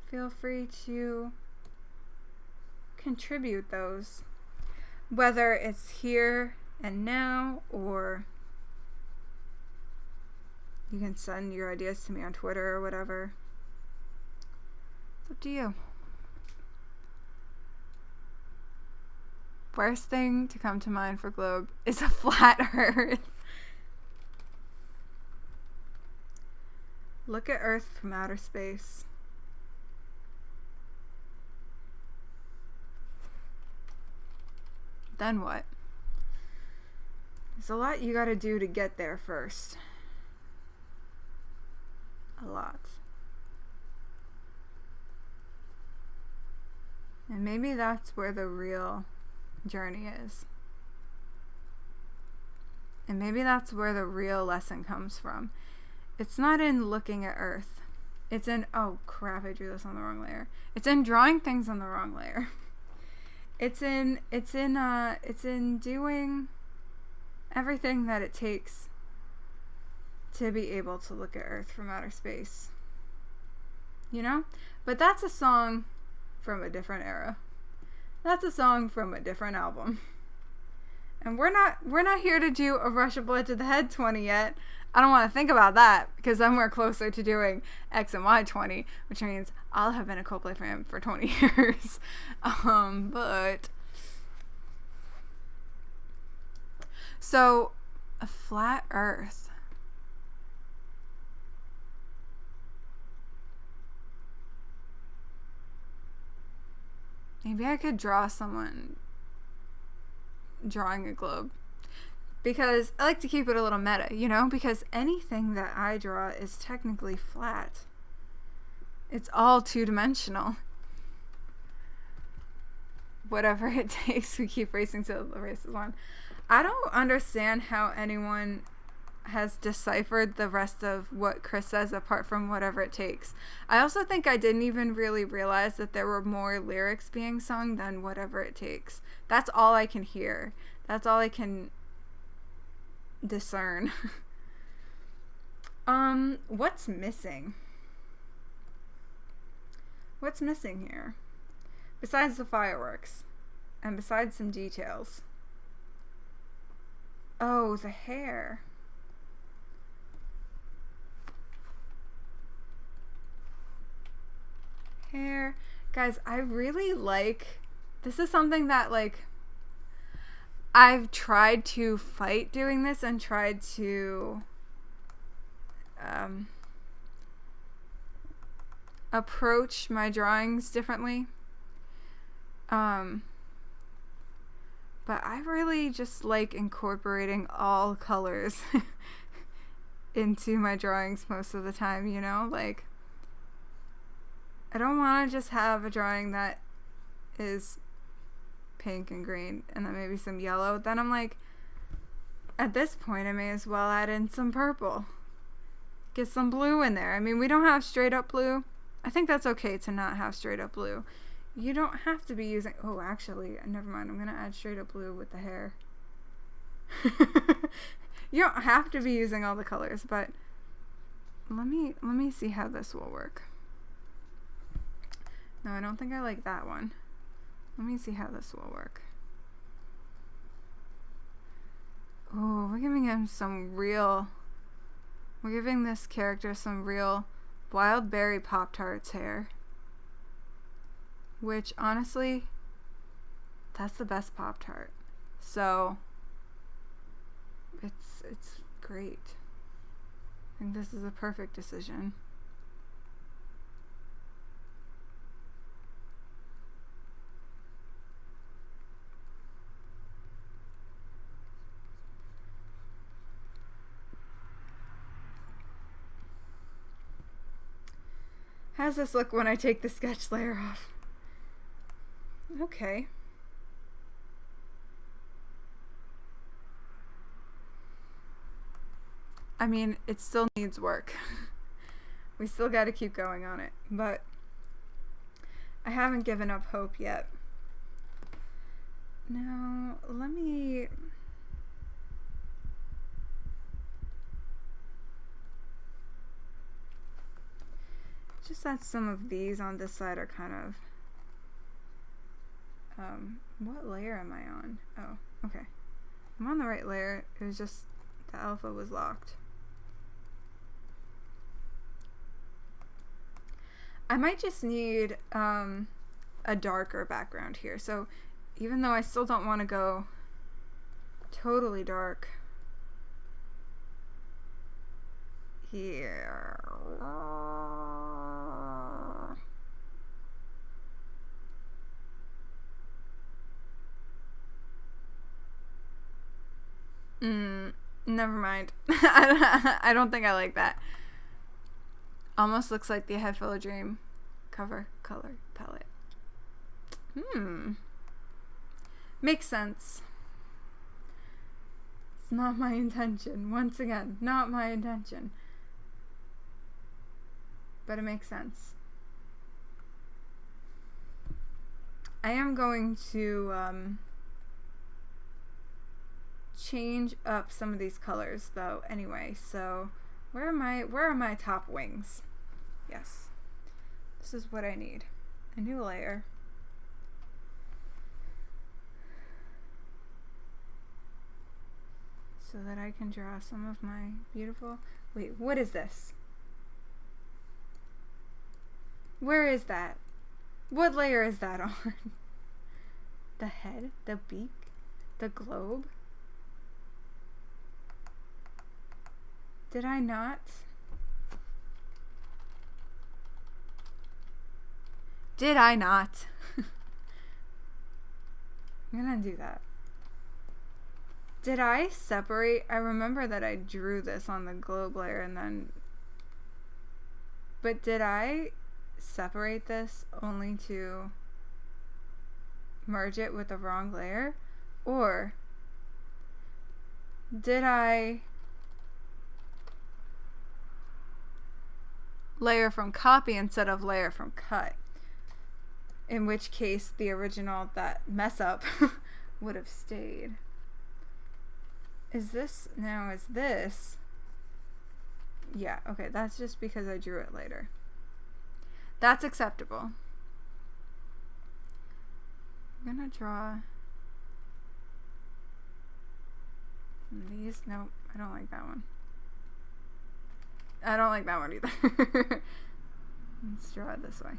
feel free to contribute those, whether it's here and now, or you can send your ideas to me on Twitter or whatever. It's up to you. Worst thing to come to mind for globe is a flat earth. Look at Earth from outer space. Then what? There's a lot you gotta do to get there first. A lot. And maybe that's where the real journey is. And maybe that's where the real lesson comes from. It's not in looking at Earth. It's in, oh crap, I drew this on the wrong layer. It's in drawing things on the wrong layer. It's in doing everything that it takes to be able to look at Earth from outer space. You know? But that's a song from a different era. That's a song from a different album. And we're not here to do a Rush of Blood to the Head 20 yet. I don't want to think about that, because then we're closer to doing X and Y 20, which means I'll have been a Coldplay fan for 20 years. But so a flat Earth. Maybe I could draw someone drawing a globe. Because I like to keep it a little meta, you know? Because anything that I draw is technically flat. It's all two-dimensional. Whatever it takes, we keep racing till the race is won. I don't understand how anyone has deciphered the rest of what Chris says apart from whatever it takes. I also think I didn't even really realize that there were more lyrics being sung than whatever it takes. That's all I can hear. That's all I can discern. What's missing? What's missing here? Besides the fireworks. And besides some details. Oh, the hair. Hair. Guys, I really like... This is something that, like... I've tried to fight doing this and tried to approach my drawings differently. But I really just like incorporating all colors into my drawings most of the time, you know? Like, I don't want to just have a drawing that is pink and green and then maybe some yellow. Then I'm like, at this point I may as well add in some purple, get some blue in there. I mean, we don't have straight up blue. I think that's okay to not have straight up blue. You don't have to be using... Oh, actually, never mind. I'm gonna add straight up blue with the hair. You don't have to be using all the colors, but let me see how this will work. No, I don't think I like that one. Let me see how this will work. Oh, we're giving him some real... We're giving this character some real wild berry Pop-Tarts hair. Which, honestly, that's the best Pop-Tart. So, it's great. I think this is a perfect decision. How's this look when I take the sketch layer off? Okay. I mean, it still needs work. We still got to keep going on it, but I haven't given up hope yet. Now, let me... Just that some of these on this side are kind of... what layer am I on? Oh, okay. I'm on the right layer. It was just the alpha was locked. I might just need a darker background here. So even though I still don't want to go totally dark here. Never mind. I don't think I like that. Almost looks like the Head Full of Dream cover color palette. Makes sense. It's not my intention. Once again, not my intention. But it makes sense. I am going to change up some of these colors though anyway, so Where are my top wings? Yes. This is what I need. A new layer. So that I can draw some of my beautiful... Wait, what is this? Where is that? What layer is that on? The head? The beak? The globe? Did I not? Did I not? I'm gonna do that. Did I separate? I remember that I drew this on the globe layer and then... But did I separate this only to merge it with the wrong layer? Or did I layer from copy instead of layer from cut? In which case the original, that mess up, would have stayed. Is this, now is this, yeah, okay, that's just because I drew it later. That's acceptable. I'm gonna draw these. Nope, I don't like that one. I don't like that one either. Let's draw it this way.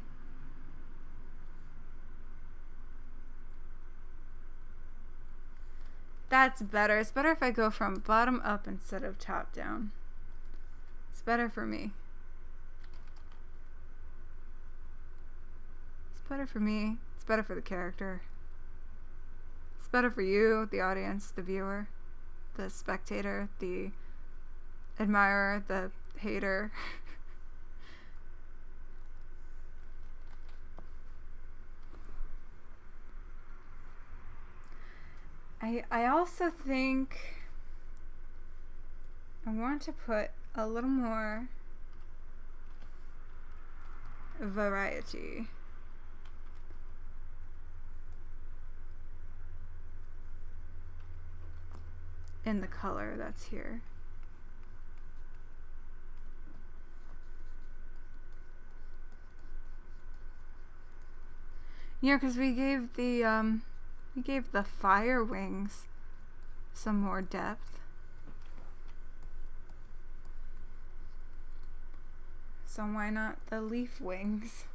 That's better. It's better if I go from bottom up instead of top down. It's better for me. It's better for me. It's better for the character. It's better for you, the audience, the viewer, the spectator, the admirer, the hater. I also think I want to put a little more variety. In the color that's here. Yeah, because we gave the fire wings some more depth. So why not the leaf wings?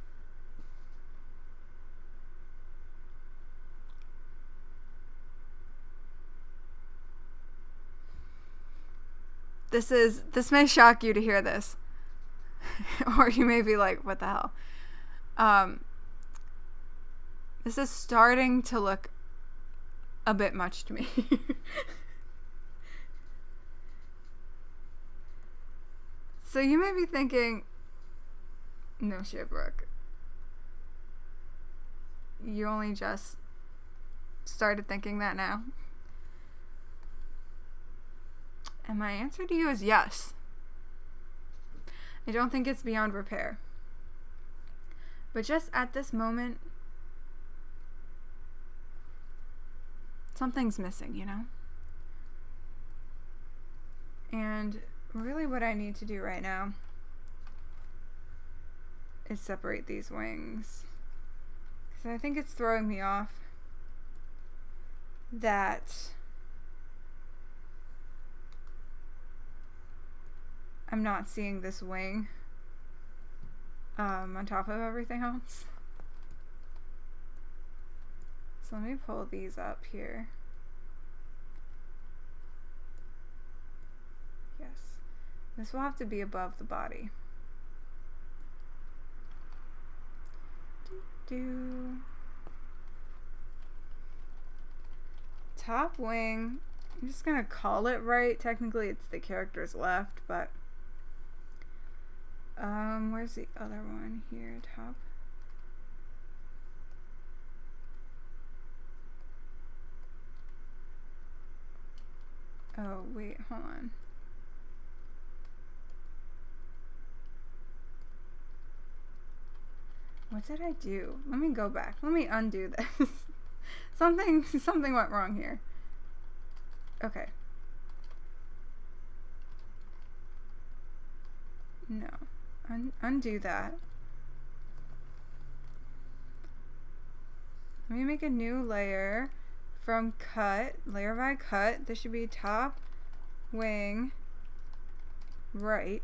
This may shock you to hear this. Or you may be like, what the hell? This is starting to look a bit much to me. So you may be thinking, no shit, Brooke. You only just started thinking that now? And my answer to you is yes. I don't think it's beyond repair. But just at this moment, something's missing, you know? And really what I need to do right now is separate these wings. Because I think it's throwing me off that I'm not seeing this wing on top of everything else. So let me pull these up here. Yes. This will have to be above the body. Top wing. I'm just gonna call it right. Technically it's the character's left, but where's the other one here? Top. Oh, wait, hold on. What did I do? Let me go back. Let me undo this. Something went wrong here. Okay. No. Undo that. Let me make a new layer from cut, layer by cut. This should be top wing right.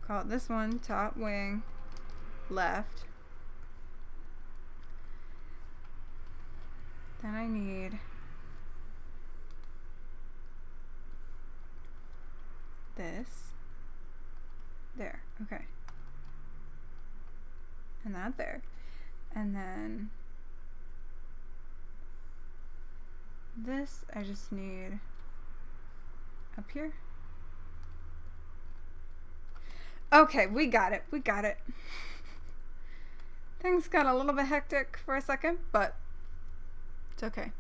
Call it this one top wing left. Then I need this. There, okay. And that there. And then this I just need up here. Okay, we got it. We got it. Things got a little bit hectic for a second, but it's okay.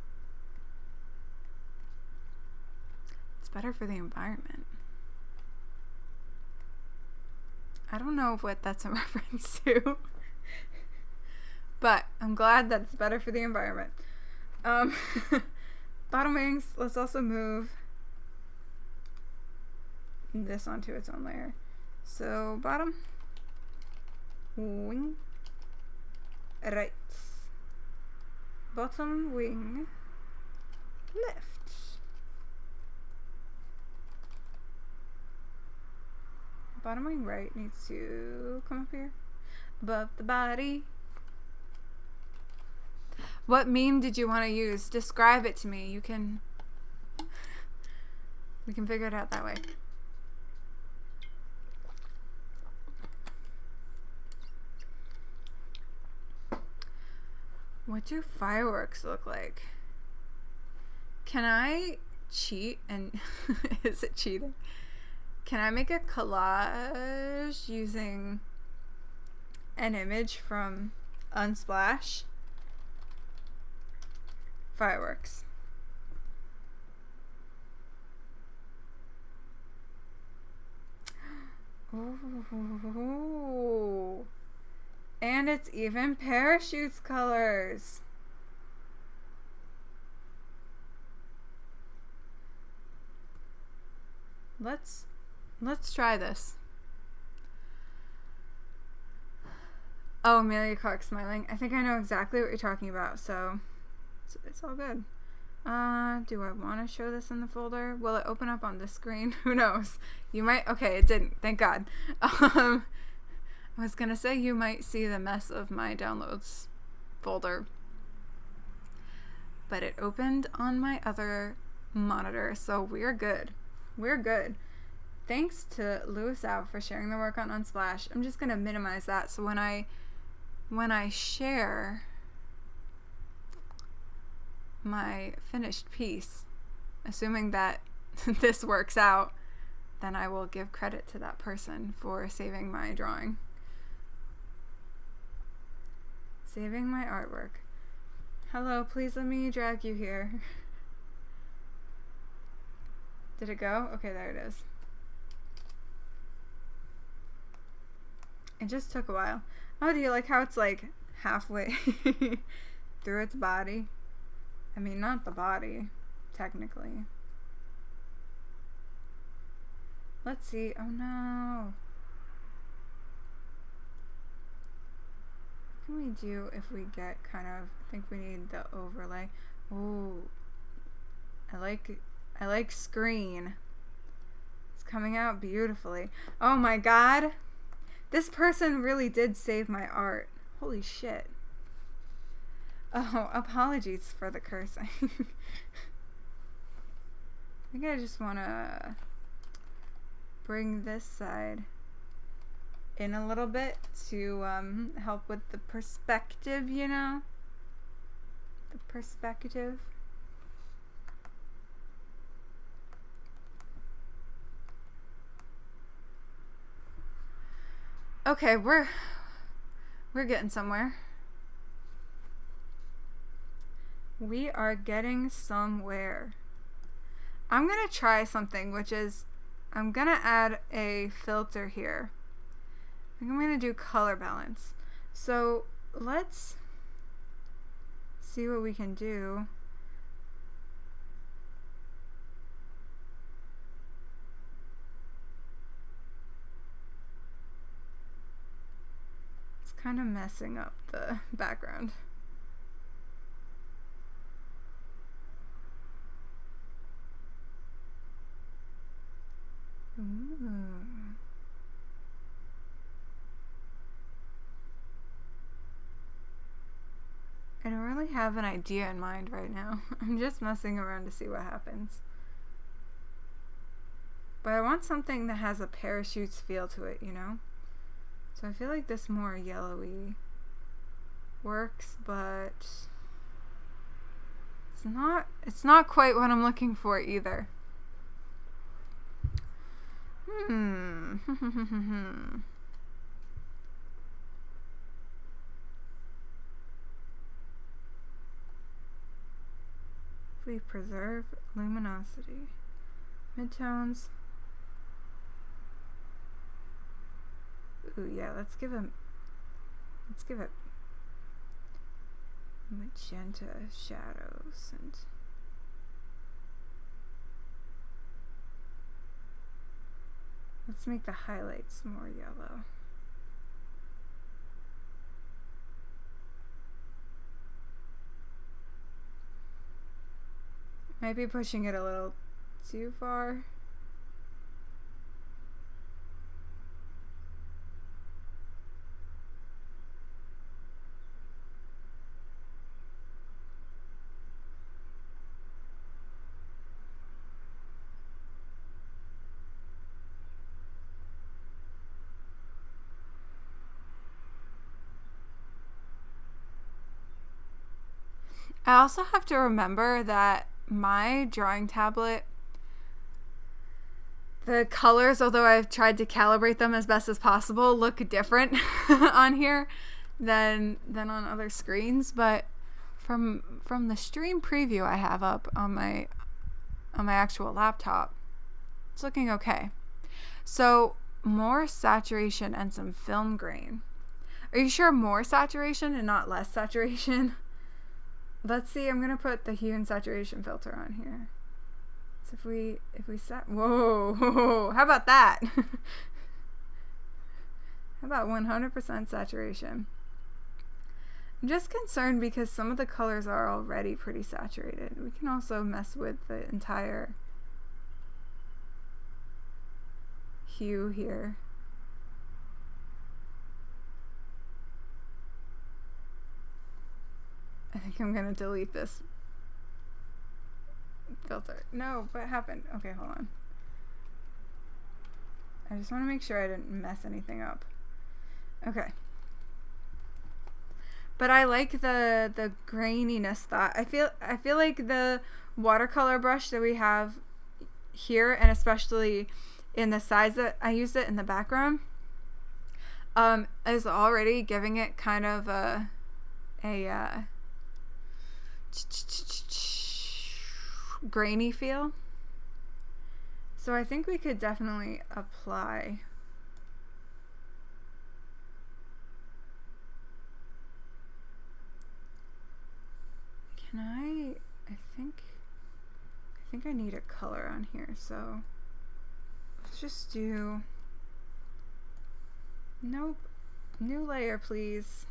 It's better for the environment. I don't know what that's a reference to, but I'm glad that it's better for the environment. Bottom wings, let's also move this onto its own layer. So bottom wing right, bottom wing left. Bottom wing right needs to come up here above the body. What meme did you want to use? Describe it to me. We can figure it out that way. What do fireworks look like? Can I cheat and is it cheating? Can I make a collage using an image from Unsplash? Fireworks. Ooh. And it's even parachutes colors. Let's try this. Oh, Amelia Clark smiling. I think I know exactly what you're talking about, so it's all good. Do I want to show this in the folder? Will it open up on this screen? Who knows? You might. Okay, it didn't. Thank God. I was gonna say you might see the mess of my downloads folder, but it opened on my other monitor, so we're good. We're good. Thanks to Lewis Out for sharing the work on Unsplash. I'm just gonna minimize that so when I share my finished piece, assuming that this works out, then I will give credit to that person for saving my drawing. Saving my artwork. Hello, please let me drag you here. Did it go? Okay, there it is. It just took a while. Oh, do you like how it's like halfway through its body? I mean, not the body, technically. Let's see. Oh no. What can we do if we get kind of, I think we need the overlay. Ooh. I like screen. It's coming out beautifully. Oh my God. This person really did save my art. Holy shit. Oh, apologies for the cursing. I think I just want to bring this side in a little bit to help with the perspective, you know? The perspective. Okay, we're getting somewhere. We are getting somewhere. I'm gonna try something, which is I'm gonna add a filter here. I think I'm gonna do color balance. So let's see what we can do. kind of messing up the background. Ooh. I don't really have an idea in mind right now. I'm just messing around to see what happens. But I want something that has a parachutes feel to it, you know? So I feel like this more yellowy works, but it's not quite what I'm looking for either. If we preserve luminosity, midtones. Ooh, yeah, let's give it magenta shadows and let's make the highlights more yellow. Might be pushing it a little too far. I also have to remember that my drawing tablet, the colors, although I've tried to calibrate them as best as possible, look different on here than on other screens. But from the stream preview I have up on my actual laptop, it's looking okay. So more saturation and some film grain. Are you sure more saturation and not less saturation? Let's see, I'm going to put the hue and saturation filter on here. So if we set, whoa, how about that? How about 100% saturation? I'm just concerned because some of the colors are already pretty saturated. We can also mess with the entire hue here. I think I'm gonna delete this filter. No, what happened? Okay, hold on. I just want to make sure I didn't mess anything up. Okay. But I like the graininess that I feel like the watercolor brush that we have here, and especially in the size that I used it in the background, is already giving it kind of a grainy feel. So I think we could definitely apply I think I need a color on here, so let's just do, nope, new layer please.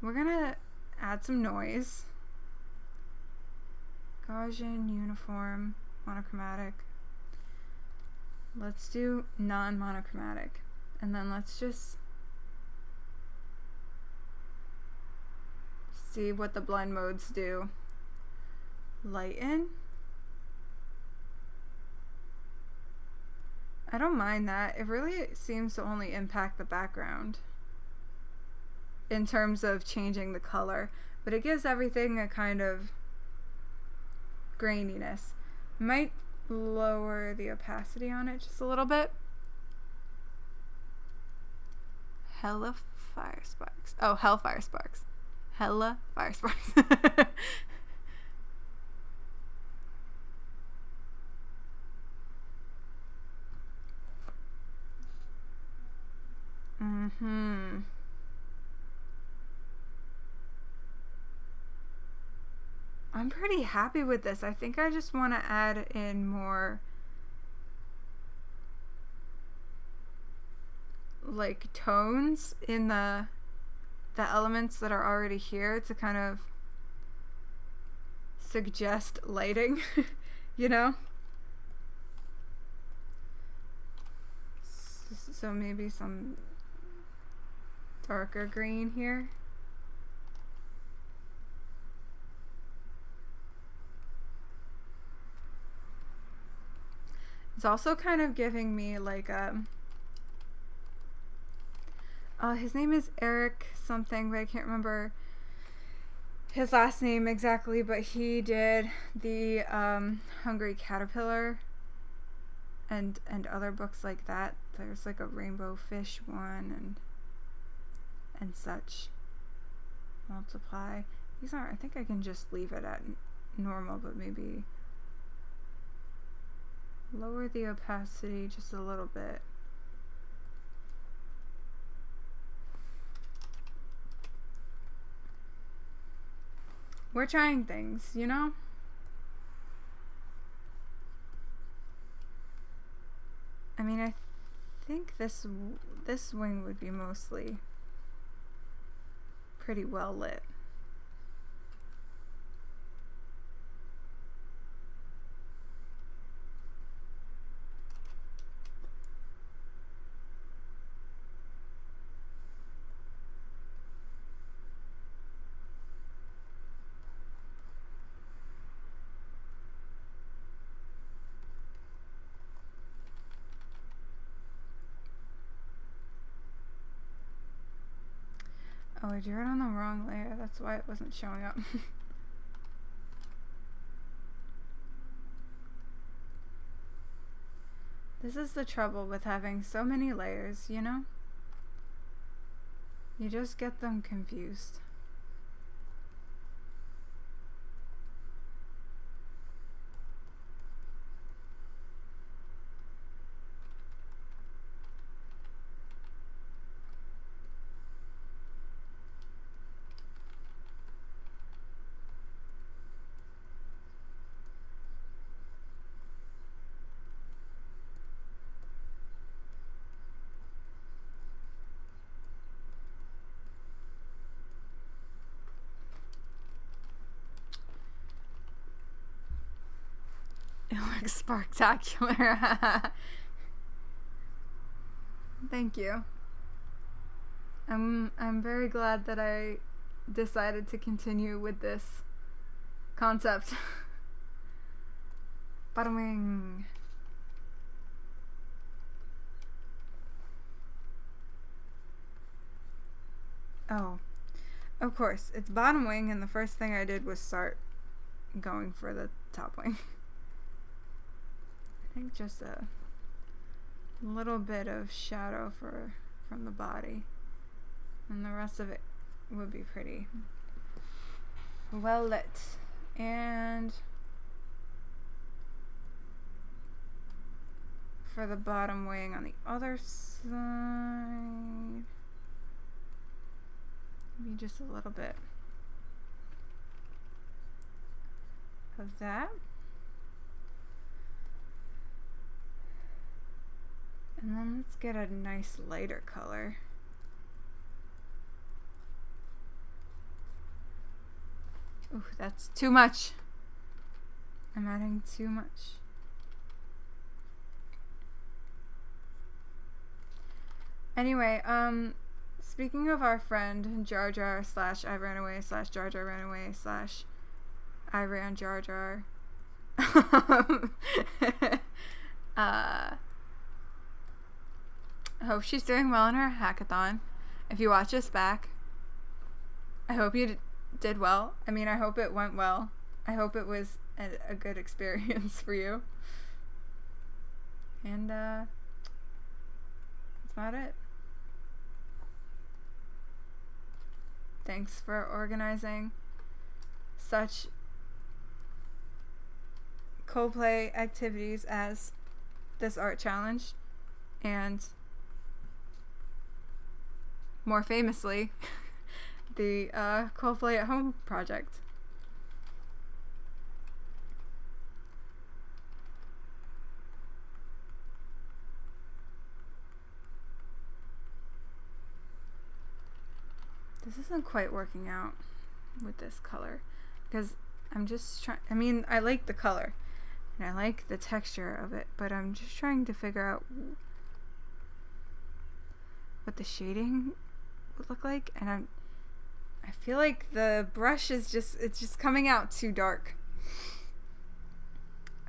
We're gonna add some noise. Gaussian, uniform, monochromatic. Let's do non-monochromatic. And then let's just see what the blend modes do. Lighten. I don't mind that. It really seems to only impact the background in terms of changing the color, but it gives everything a kind of graininess. Might lower the opacity on it just a little bit. Hella fire sparks. Oh, hellfire sparks. Hella fire sparks. I'm pretty happy with this. I think I just want to add in more like tones in the elements that are already here to kind of suggest lighting, you know? So maybe some darker green here. It's also kind of giving me like his name is Eric something, but I can't remember his last name exactly, but he did the Hungry Caterpillar and other books like that. There's like a rainbow fish one and such. Multiply. These aren't, I think I can just leave it at normal, but maybe lower the opacity just a little bit. We're trying things, you know? I mean, I think this wing would be mostly pretty well lit. Oh, I drew it on the wrong layer. That's why it wasn't showing up. This is the trouble with having so many layers, you know? You just get them confused. It looks sparktacular. Thank you. I'm very glad that I decided to continue with this concept. Bottom wing. Oh, of course, it's bottom wing, and the first thing I did was start going for the top wing. I think just a little bit of shadow from the body, and the rest of it would be pretty well lit. And for the bottom wing on the other side, maybe just a little bit of that. And then let's get a nice lighter color. Ooh, that's too much. I'm adding too much. Anyway, speaking of our friend Jar Jar / I ran away / Jar Jar ran away / I ran Jar Jar. I hope she's doing well in her hackathon. If you watch this back, I hope you did well. I mean, I hope it went well. I hope it was a good experience for you. And that's about it. Thanks for organizing such Coldplay activities as this art challenge, and more famously, the Coldplay at Home project. This isn't quite working out with this color because I'm just trying, I mean, I like the color and I like the texture of it, but I'm just trying to figure out what the shading would look like, and I feel like the brush is it's just coming out too dark.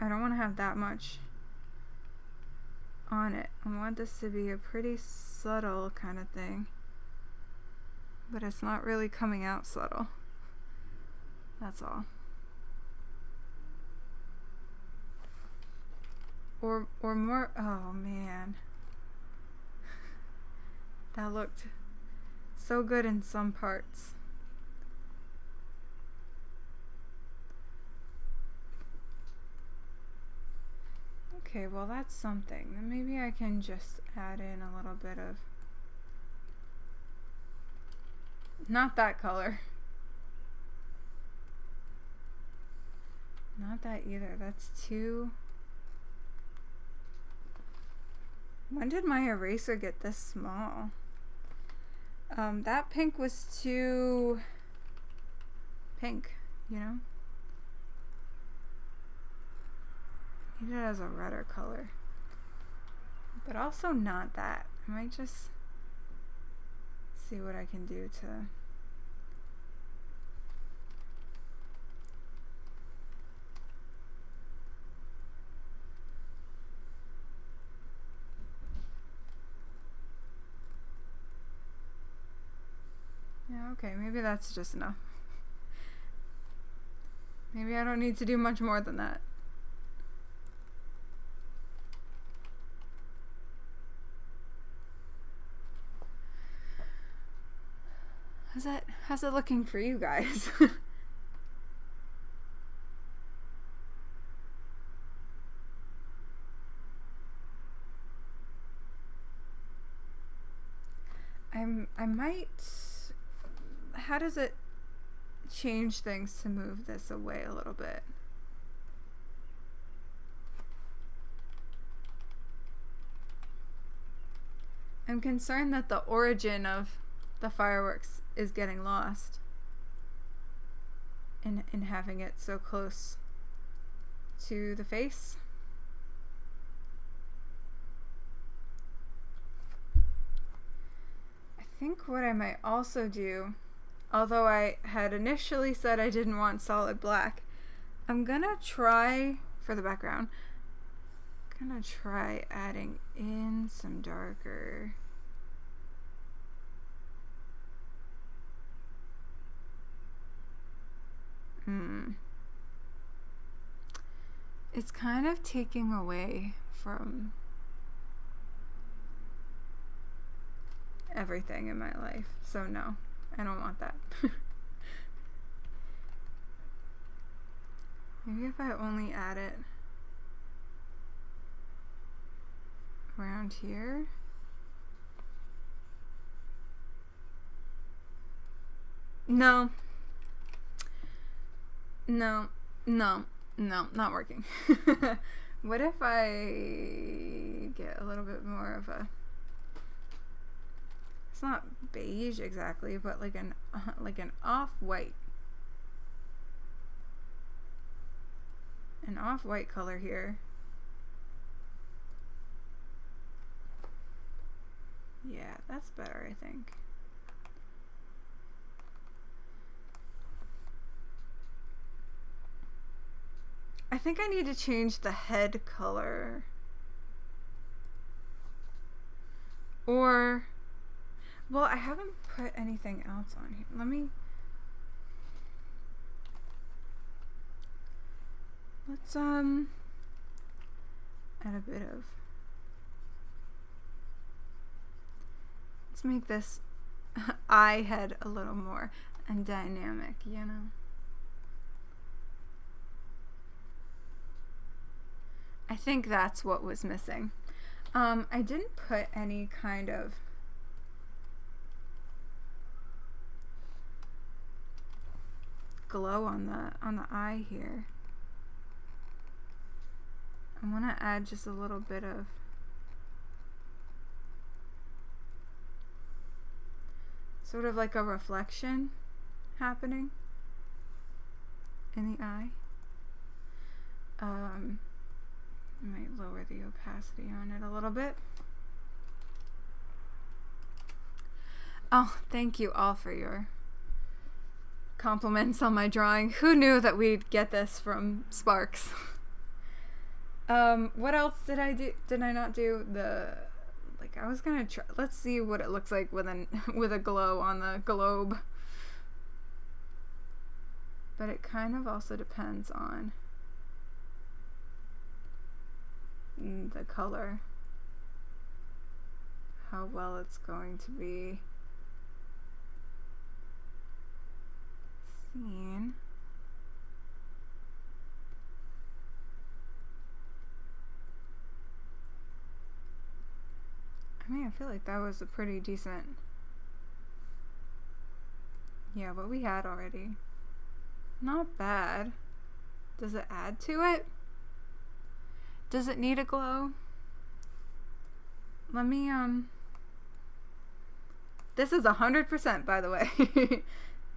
I don't want to have that much on it. I want this to be a pretty subtle kind of thing, but it's not really coming out subtle. That's all. Or more, oh man. That looked so good in some parts. Okay, well that's something. Then maybe I can just add in a little bit of, not that color. Not that either. That's too... When did my eraser get this small? That pink was too pink, you know? Need it as a redder color. But also not that. I might just see what I can do to... Yeah, okay, maybe that's just enough. Maybe I don't need to do much more than that. How's it looking for you guys? I might... How does it change things to move this away a little bit? I'm concerned that the origin of the fireworks is getting lost in having it so close to the face. I think what I might also do, although I had initially said I didn't want solid black, I'm gonna try, for the background, gonna try adding in some darker. It's kind of taking away from everything in my life, so no, I don't want that. Maybe if I only add it around here. No, not working. What if I get a little bit more of a, it's not beige exactly, but like an off-white. An off-white color here. Yeah, that's better, I think. I think I need to change the head color. Or, well, I haven't put anything else on here. Let's add a bit of, let's make this eye head a little more and dynamic, you know? I think that's what was missing. I didn't put any kind of glow on the eye here. I want to add just a little bit of sort of like a reflection happening in the eye. I might lower the opacity on it a little bit. Oh, thank you all for your compliments on my drawing. Who knew that we'd get this from Sparks? What else did I do? Did I not do I was gonna try, let's see what it looks like with a glow on the globe. But it kind of also depends on the color, how well it's going to be seen. I mean, I feel like that was a pretty decent, yeah, what we had already. Not bad. Does it add to it? Does it need a glow? Let me, this is 100%, by the way.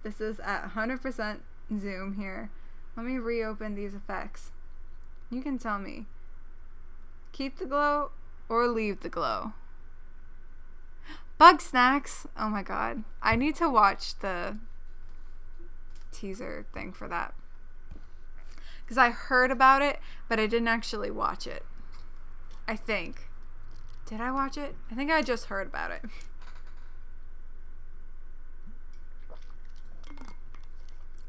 This is at 100% zoom here. Let me reopen these effects. You can tell me. Keep the glow or leave the glow. Bug snacks. Oh my god. I need to watch the teaser thing for that. Because I heard about it, but I didn't actually watch it. I think. Did I watch it? I think I just heard about it.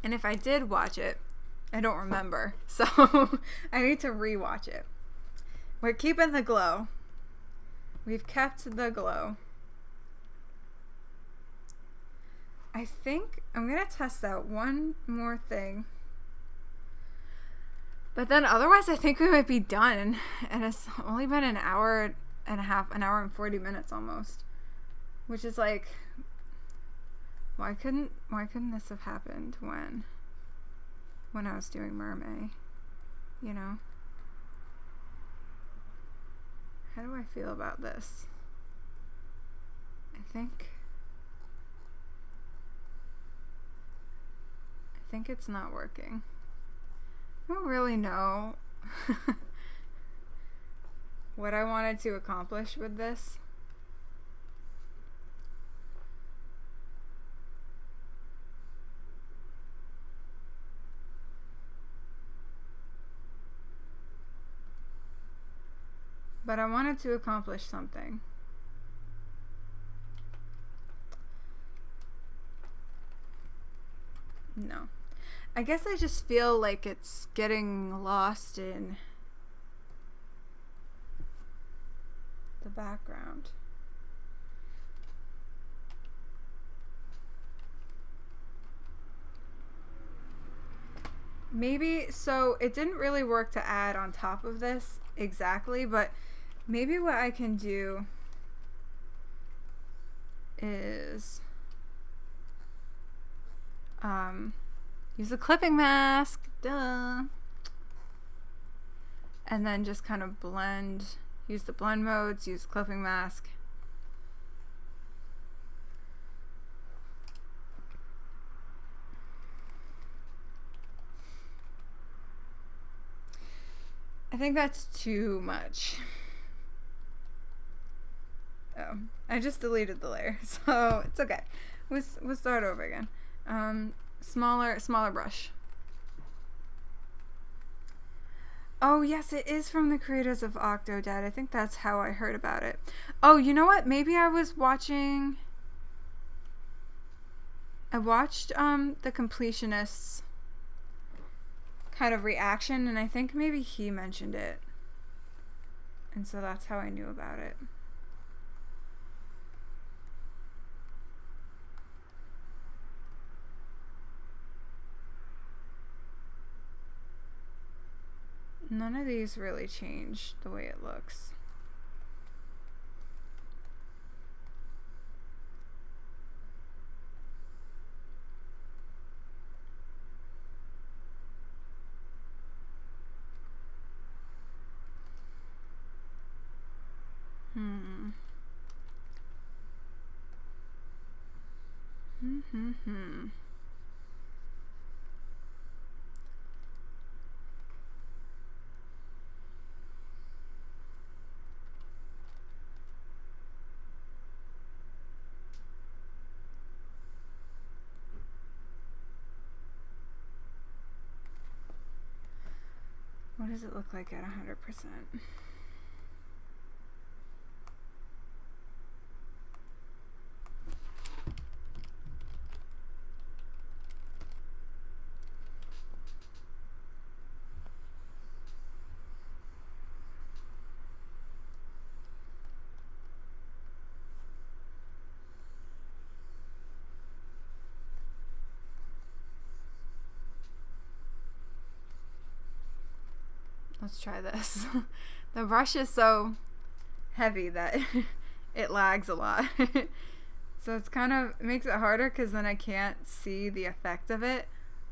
And if I did watch it, I don't remember. So I need to rewatch it. We're keeping the glow. We've kept the glow. I think I'm going to test out one more thing. But then otherwise I think we might be done. And it's only been an hour and a half, an hour and 40 minutes almost. Which is like, why couldn't this have happened when I was doing Mermaid? You know? How do I feel about this? I think it's not working. I don't really know what I wanted to accomplish with this. But I wanted to accomplish something. No. I guess I just feel like it's getting lost in the background. Maybe, so it didn't really work to add on top of this exactly, but maybe what I can do is use a clipping mask, duh, and then just kind of blend, use the blend modes, use the clipping mask. I think that's too much. Oh, I just deleted the layer, so it's okay. We'll start over again. Smaller brush. Oh yes, it is from the creators of Octodad. I think that's how I heard about it. Oh, you know what? Maybe I was watching. I watched the Completionists kind of reaction, and I think maybe he mentioned it, and so that's how I knew about it. None of these really changed the way it looks. Mm-hmm. What does it look like at 100%? Let's try this. The brush is so heavy that it lags a lot. So it's kind of, it makes it harder because then I can't see the effect of it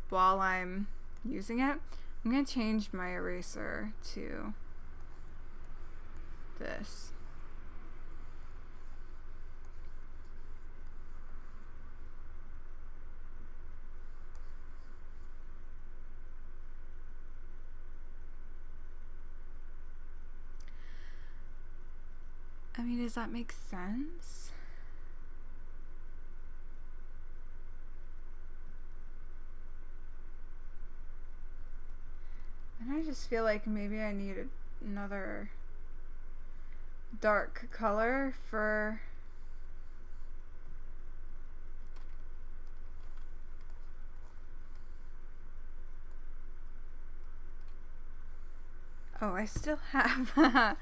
while I'm using it. I'm going to change my eraser to this. I mean, does that make sense? And I just feel like maybe I need another dark color for oh, I still have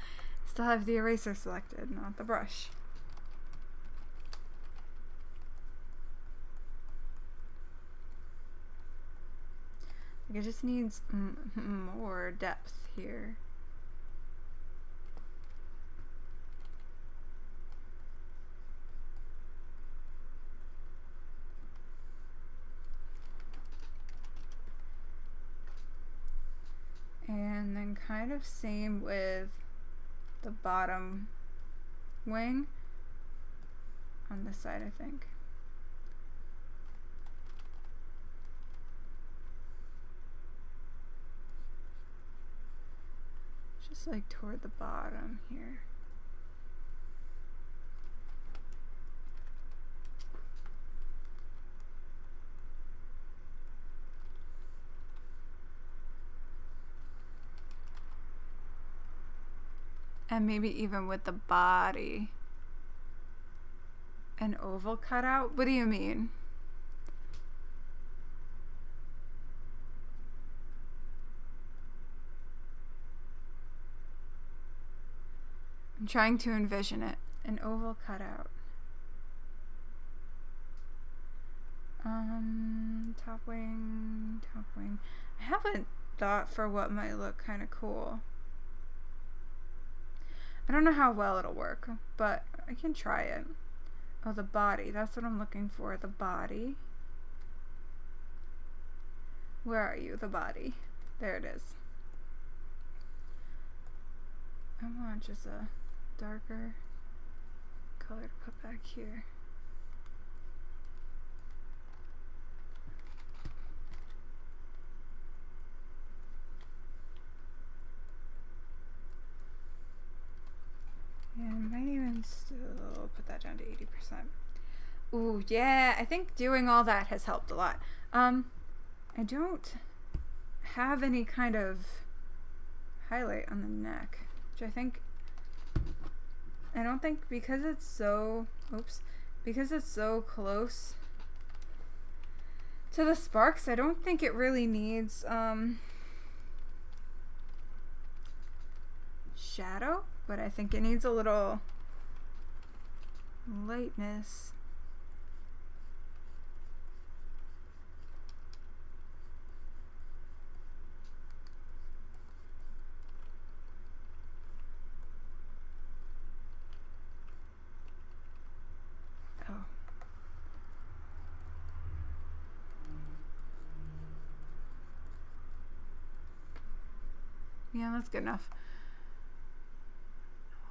still have the eraser selected, not the brush. Like it just needs more depth here. And then kind of same with the bottom wing on this side, I think. Just like toward the bottom here. And maybe even with the body. An oval cutout? What do you mean? I'm trying to envision it. An oval cutout. Top wing, top wing. I haven't thought for what might look kind of cool. I don't know how well it'll work, but I can try it. Oh, the body. That's what I'm looking for. The body. Where are you? The body. There it is. I want just a darker color to put back here. Yeah, I might even still put that down to 80%. Ooh, yeah, I think doing all that has helped a lot. I don't have any kind of highlight on the neck, which I don't think because it's so, because it's so close to the sparks, I don't think it really needs, shadow, but I think it needs a little lightness. Oh. Yeah, that's good enough.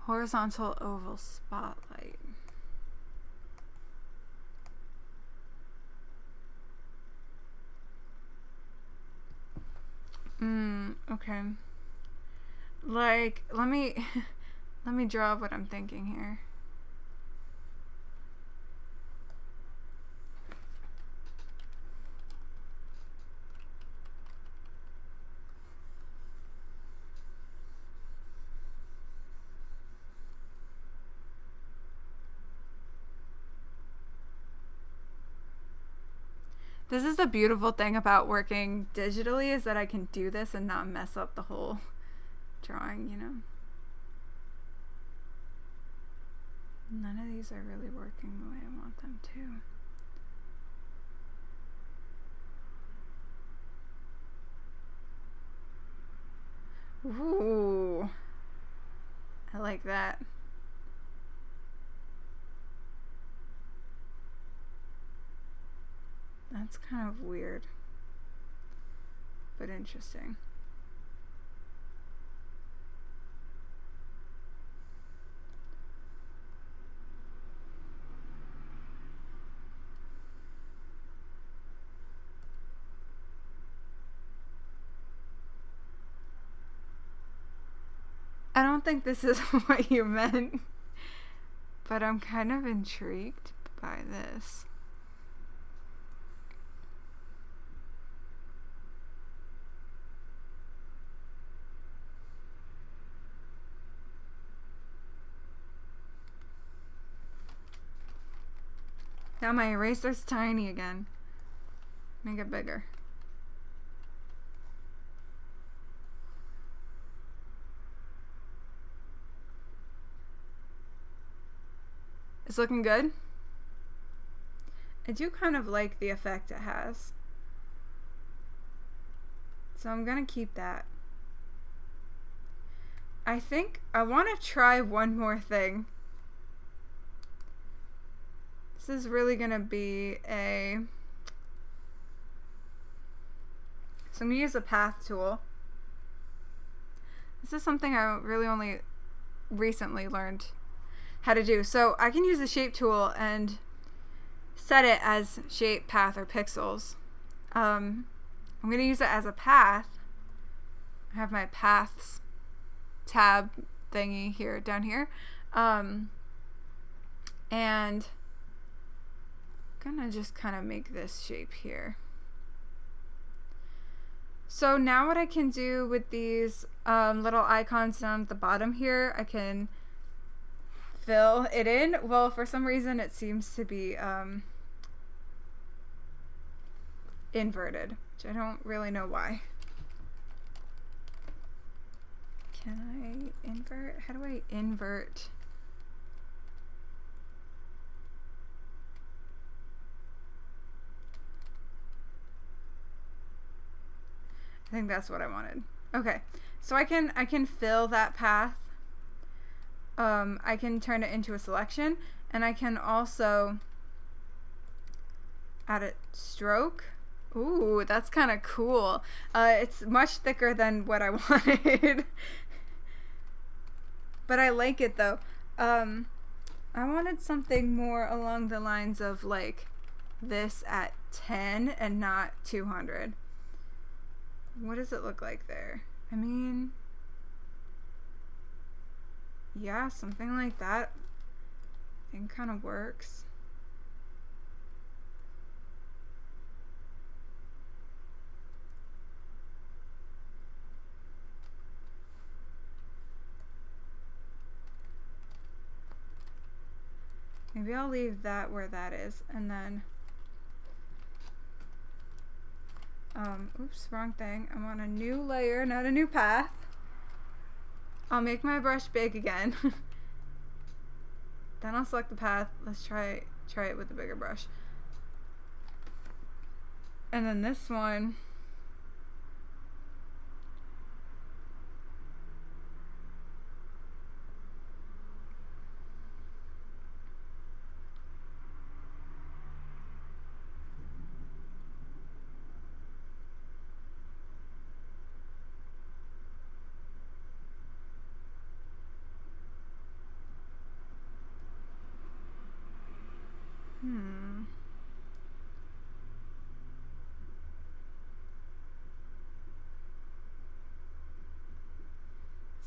Horizontal oval spotlight. Okay. Like, let me let me draw what I'm thinking here. This is the beautiful thing about working digitally, is that I can do this and not mess up the whole drawing, you know? None of these are really working the way I want them to. Ooh. I like that. That's kind of weird, but interesting. I don't think this is what you meant, but I'm kind of intrigued by this. Now my eraser's tiny again. Make it bigger. It's looking good. I do kind of like the effect it has. So I'm gonna keep that. I think I want to try one more thing. This is really gonna be a... So I'm gonna use a path tool. This is something I really only recently learned how to do. So I can use the shape tool and set it as shape, path, or pixels. I'm going to use it as a path. I have my paths tab thingy here, down here. And I'm gonna just kind of make this shape here. So now what I can do with these little icons down at the bottom here, I can fill it in. Well, for some reason it seems to be inverted, which I don't really know why. Can I invert? How do I invert? I think that's what I wanted. Okay, so I can fill that path. I can turn it into a selection, and I can also add a stroke. Ooh, that's kind of cool. It's much thicker than what I wanted. But I like it though. I wanted something more along the lines of like this at 10 and not 200. What does it look like there? I mean, yeah, something like that. I think kind of works. Maybe I'll leave that where that is, and then oops, wrong thing. I want a new layer, not a new path. I'll make my brush big again. Then I'll select the path. Let's try it with a bigger brush. And then this one,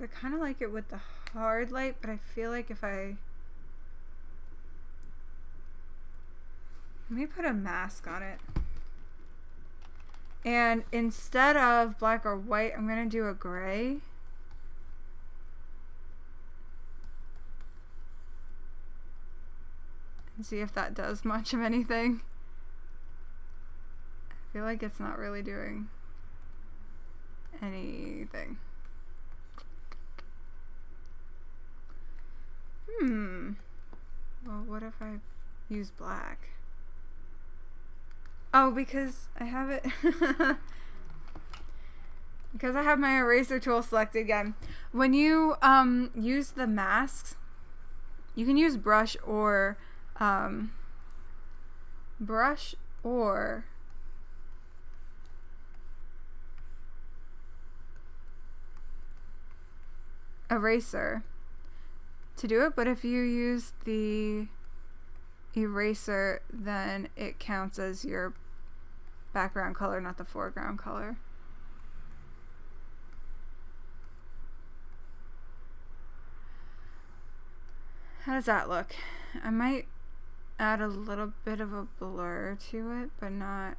I kind of like it with the hard light, but I feel like if I... Let me put a mask on it. And instead of black or white, I'm going to do a gray. And see if that does much of anything. I feel like it's not really doing anything. Well, what if I use black? Oh, because I have it... because I have my eraser tool selected again. When you use the masks, you can use brush or eraser to do it, but if you use the eraser, then it counts as your background color, not the foreground color. How does that look? I might add a little bit of a blur to it, but not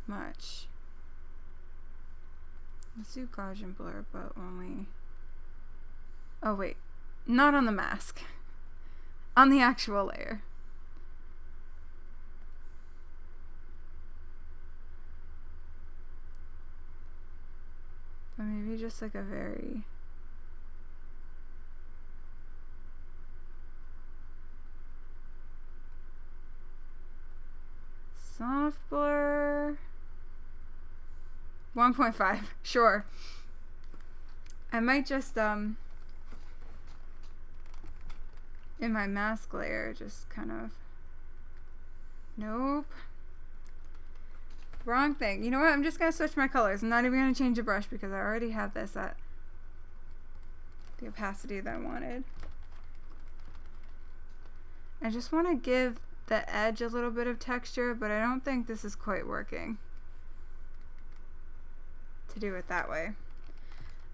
much. Let's do Gaussian blur, but only... Oh wait, not on the mask. On the actual layer. But maybe just like a very... soft blur. 1.5, sure. I might just in my mask layer just kind of... Nope. Wrong thing. You know what? I'm just gonna switch my colors. I'm not even gonna change the brush because I already have this at the opacity that I wanted. I just want to give the edge a little bit of texture, but I don't think this is quite working to do it that way.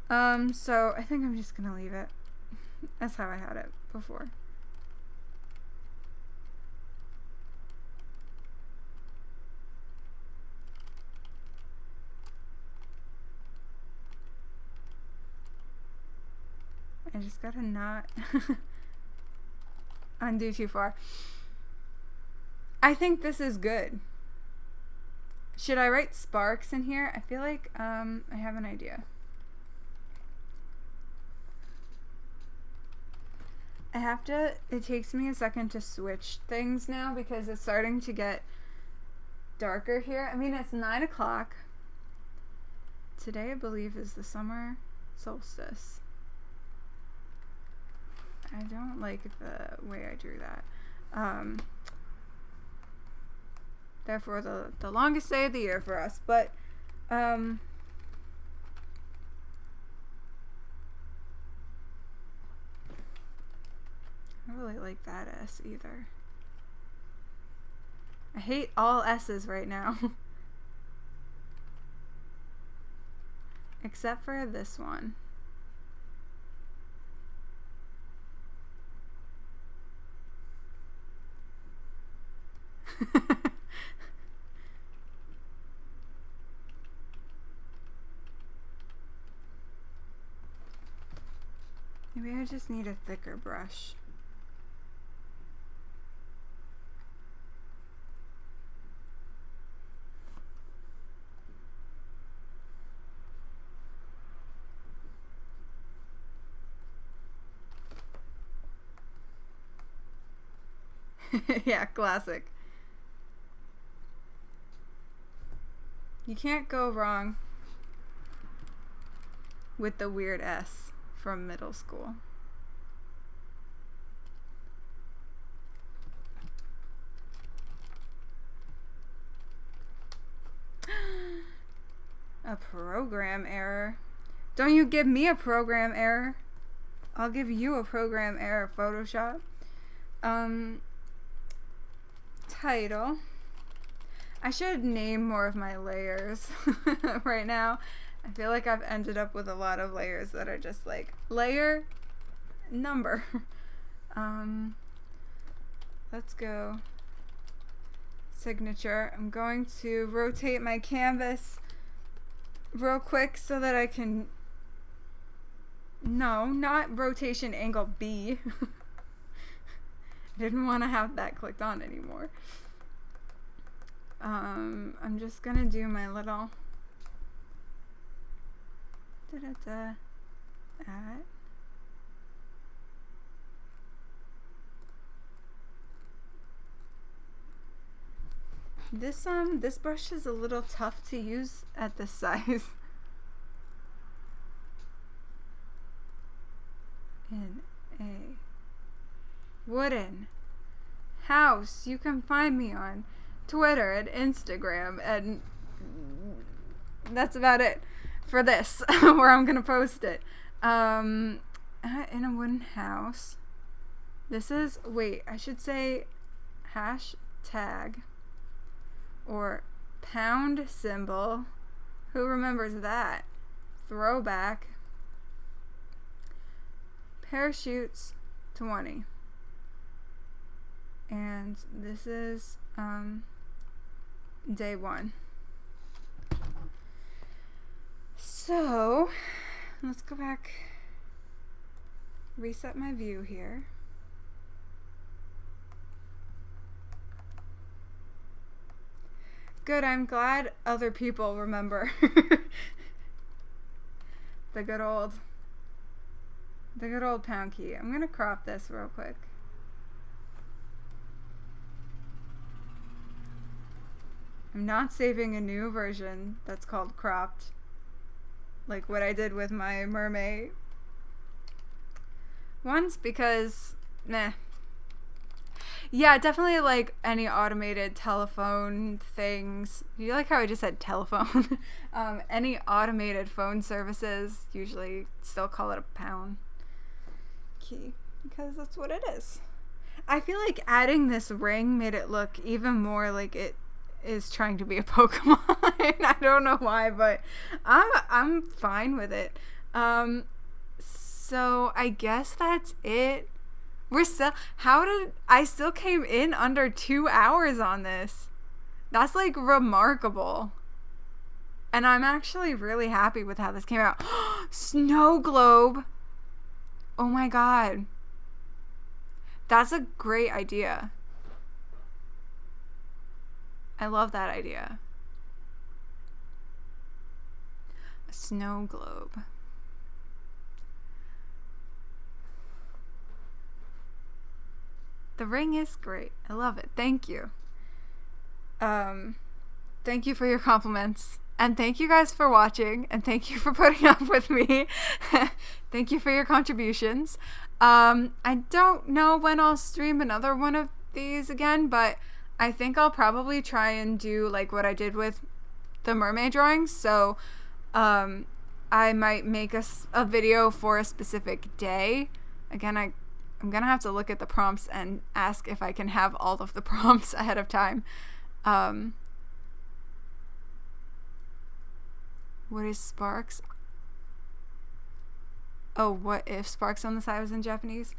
So I think I'm just gonna leave it. That's how I had it before. I just gotta not undo too far. I think this is good. Should I write sparks in here? I feel like I have an idea. I have to, it takes me a second to switch things now because it's starting to get darker here. I mean, it's 9 o'clock. Today, I believe, is the summer solstice. I don't like the way I drew that. Therefore, the longest day of the year for us. But, I don't really like that S either. I hate all S's right now. Except for this one. Maybe I just need a thicker brush. Yeah, classic. You can't go wrong with the weird S from middle school. A program error. Don't you give me a program error. I'll give you a program error, Photoshop. Title. I should name more of my layers right now. I feel like I've ended up with a lot of layers that are just like layer number. Let's go signature. I'm going to rotate my canvas real quick so that I can, no, not rotation angle B. Didn't want to have that clicked on anymore. I'm just gonna do my little at. This brush is a little tough to use at this size. In a wooden house. You can find me on Twitter and Instagram, and that's about it for this, where I'm gonna post it. In a wooden house. This is, wait, I should say hashtag or pound symbol. Who remembers that? Throwback. Parachutes 20. And this is day 1. So let's go back, reset my view here. Good, I'm glad other people remember the good old pound key. I'm gonna crop this real quick. I'm not saving a new version that's called cropped, like what I did with my mermaid ones, because meh. Yeah, definitely like any automated telephone things. You like how I just said telephone? Any automated phone services usually still call it a pound key because that's what it is. I feel like adding this ring made it look even more like it is trying to be a Pokemon. I don't know why, but I'm fine with it. So I guess that's it. I still came in under 2 hours on this. That's like remarkable. And I'm actually really happy with how this came out. Snow globe. Oh my god. That's a great idea. I love that idea. A snow globe. The ring is great. I love it. Thank you. Thank you for your compliments. And thank you guys for watching. And thank you for putting up with me. Thank you for your contributions. I don't know when I'll stream another one of these again, but I think I'll probably try and do like what I did with the mermaid drawings. So I might make a video for a specific day. Again, I'm gonna have to look at the prompts and ask if I can have all of the prompts ahead of time. What is sparks? Oh, what if sparks on the side was in Japanese?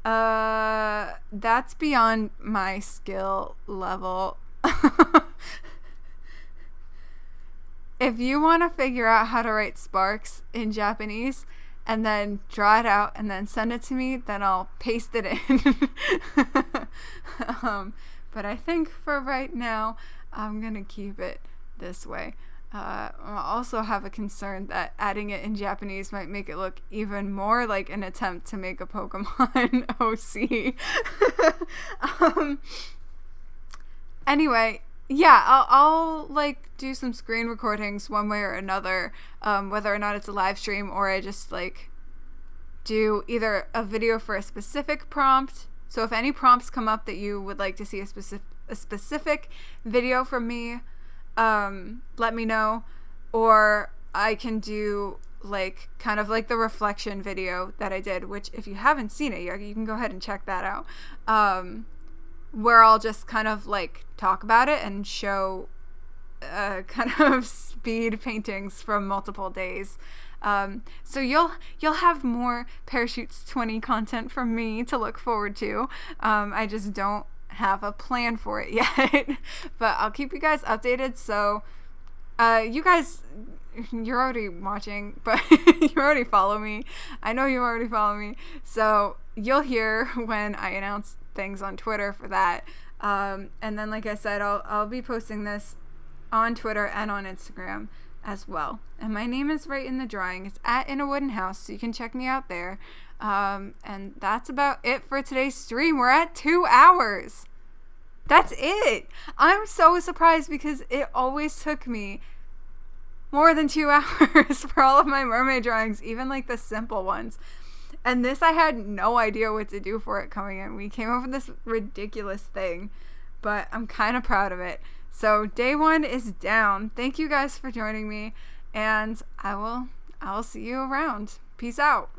That's beyond my skill level. If you want to figure out how to write sparks in Japanese and then draw it out and then send it to me, then I'll paste it in. But I think for right now, I'm gonna keep it this way. I also have a concern that adding it in Japanese might make it look even more like an attempt to make a Pokemon OC. Anyway, yeah, I'll like do some screen recordings one way or another, whether or not it's a live stream or I just like do either a video for a specific prompt. So if any prompts come up that you would like to see a specific video from me, let me know, or I can do like kind of like the reflection video that I did, which if you haven't seen it yet, you can go ahead and check that out, where I'll just kind of like talk about it and show kind of speed paintings from multiple days. So you'll have more Parachutes 20 content from me to look forward to. I just don't have a plan for it yet, but I'll keep you guys updated. So you guys, you're already watching, but you already follow me. I know you already follow me, so you'll hear when I announce things on Twitter for that. And then, like I said, I'll be posting this on Twitter and on Instagram as well. And my name is right in the drawing. It's at In a Wooden House, so you can check me out there. And that's about it for today's stream. We're at 2 hours. That's it. I'm so surprised because it always took me more than 2 hours for all of my mermaid drawings, even like the simple ones. And this, I had no idea what to do for it coming in. We came up with this ridiculous thing, but I'm kind of proud of it. So day 1 is down. Thank you guys for joining me, and I'll see you around. Peace out.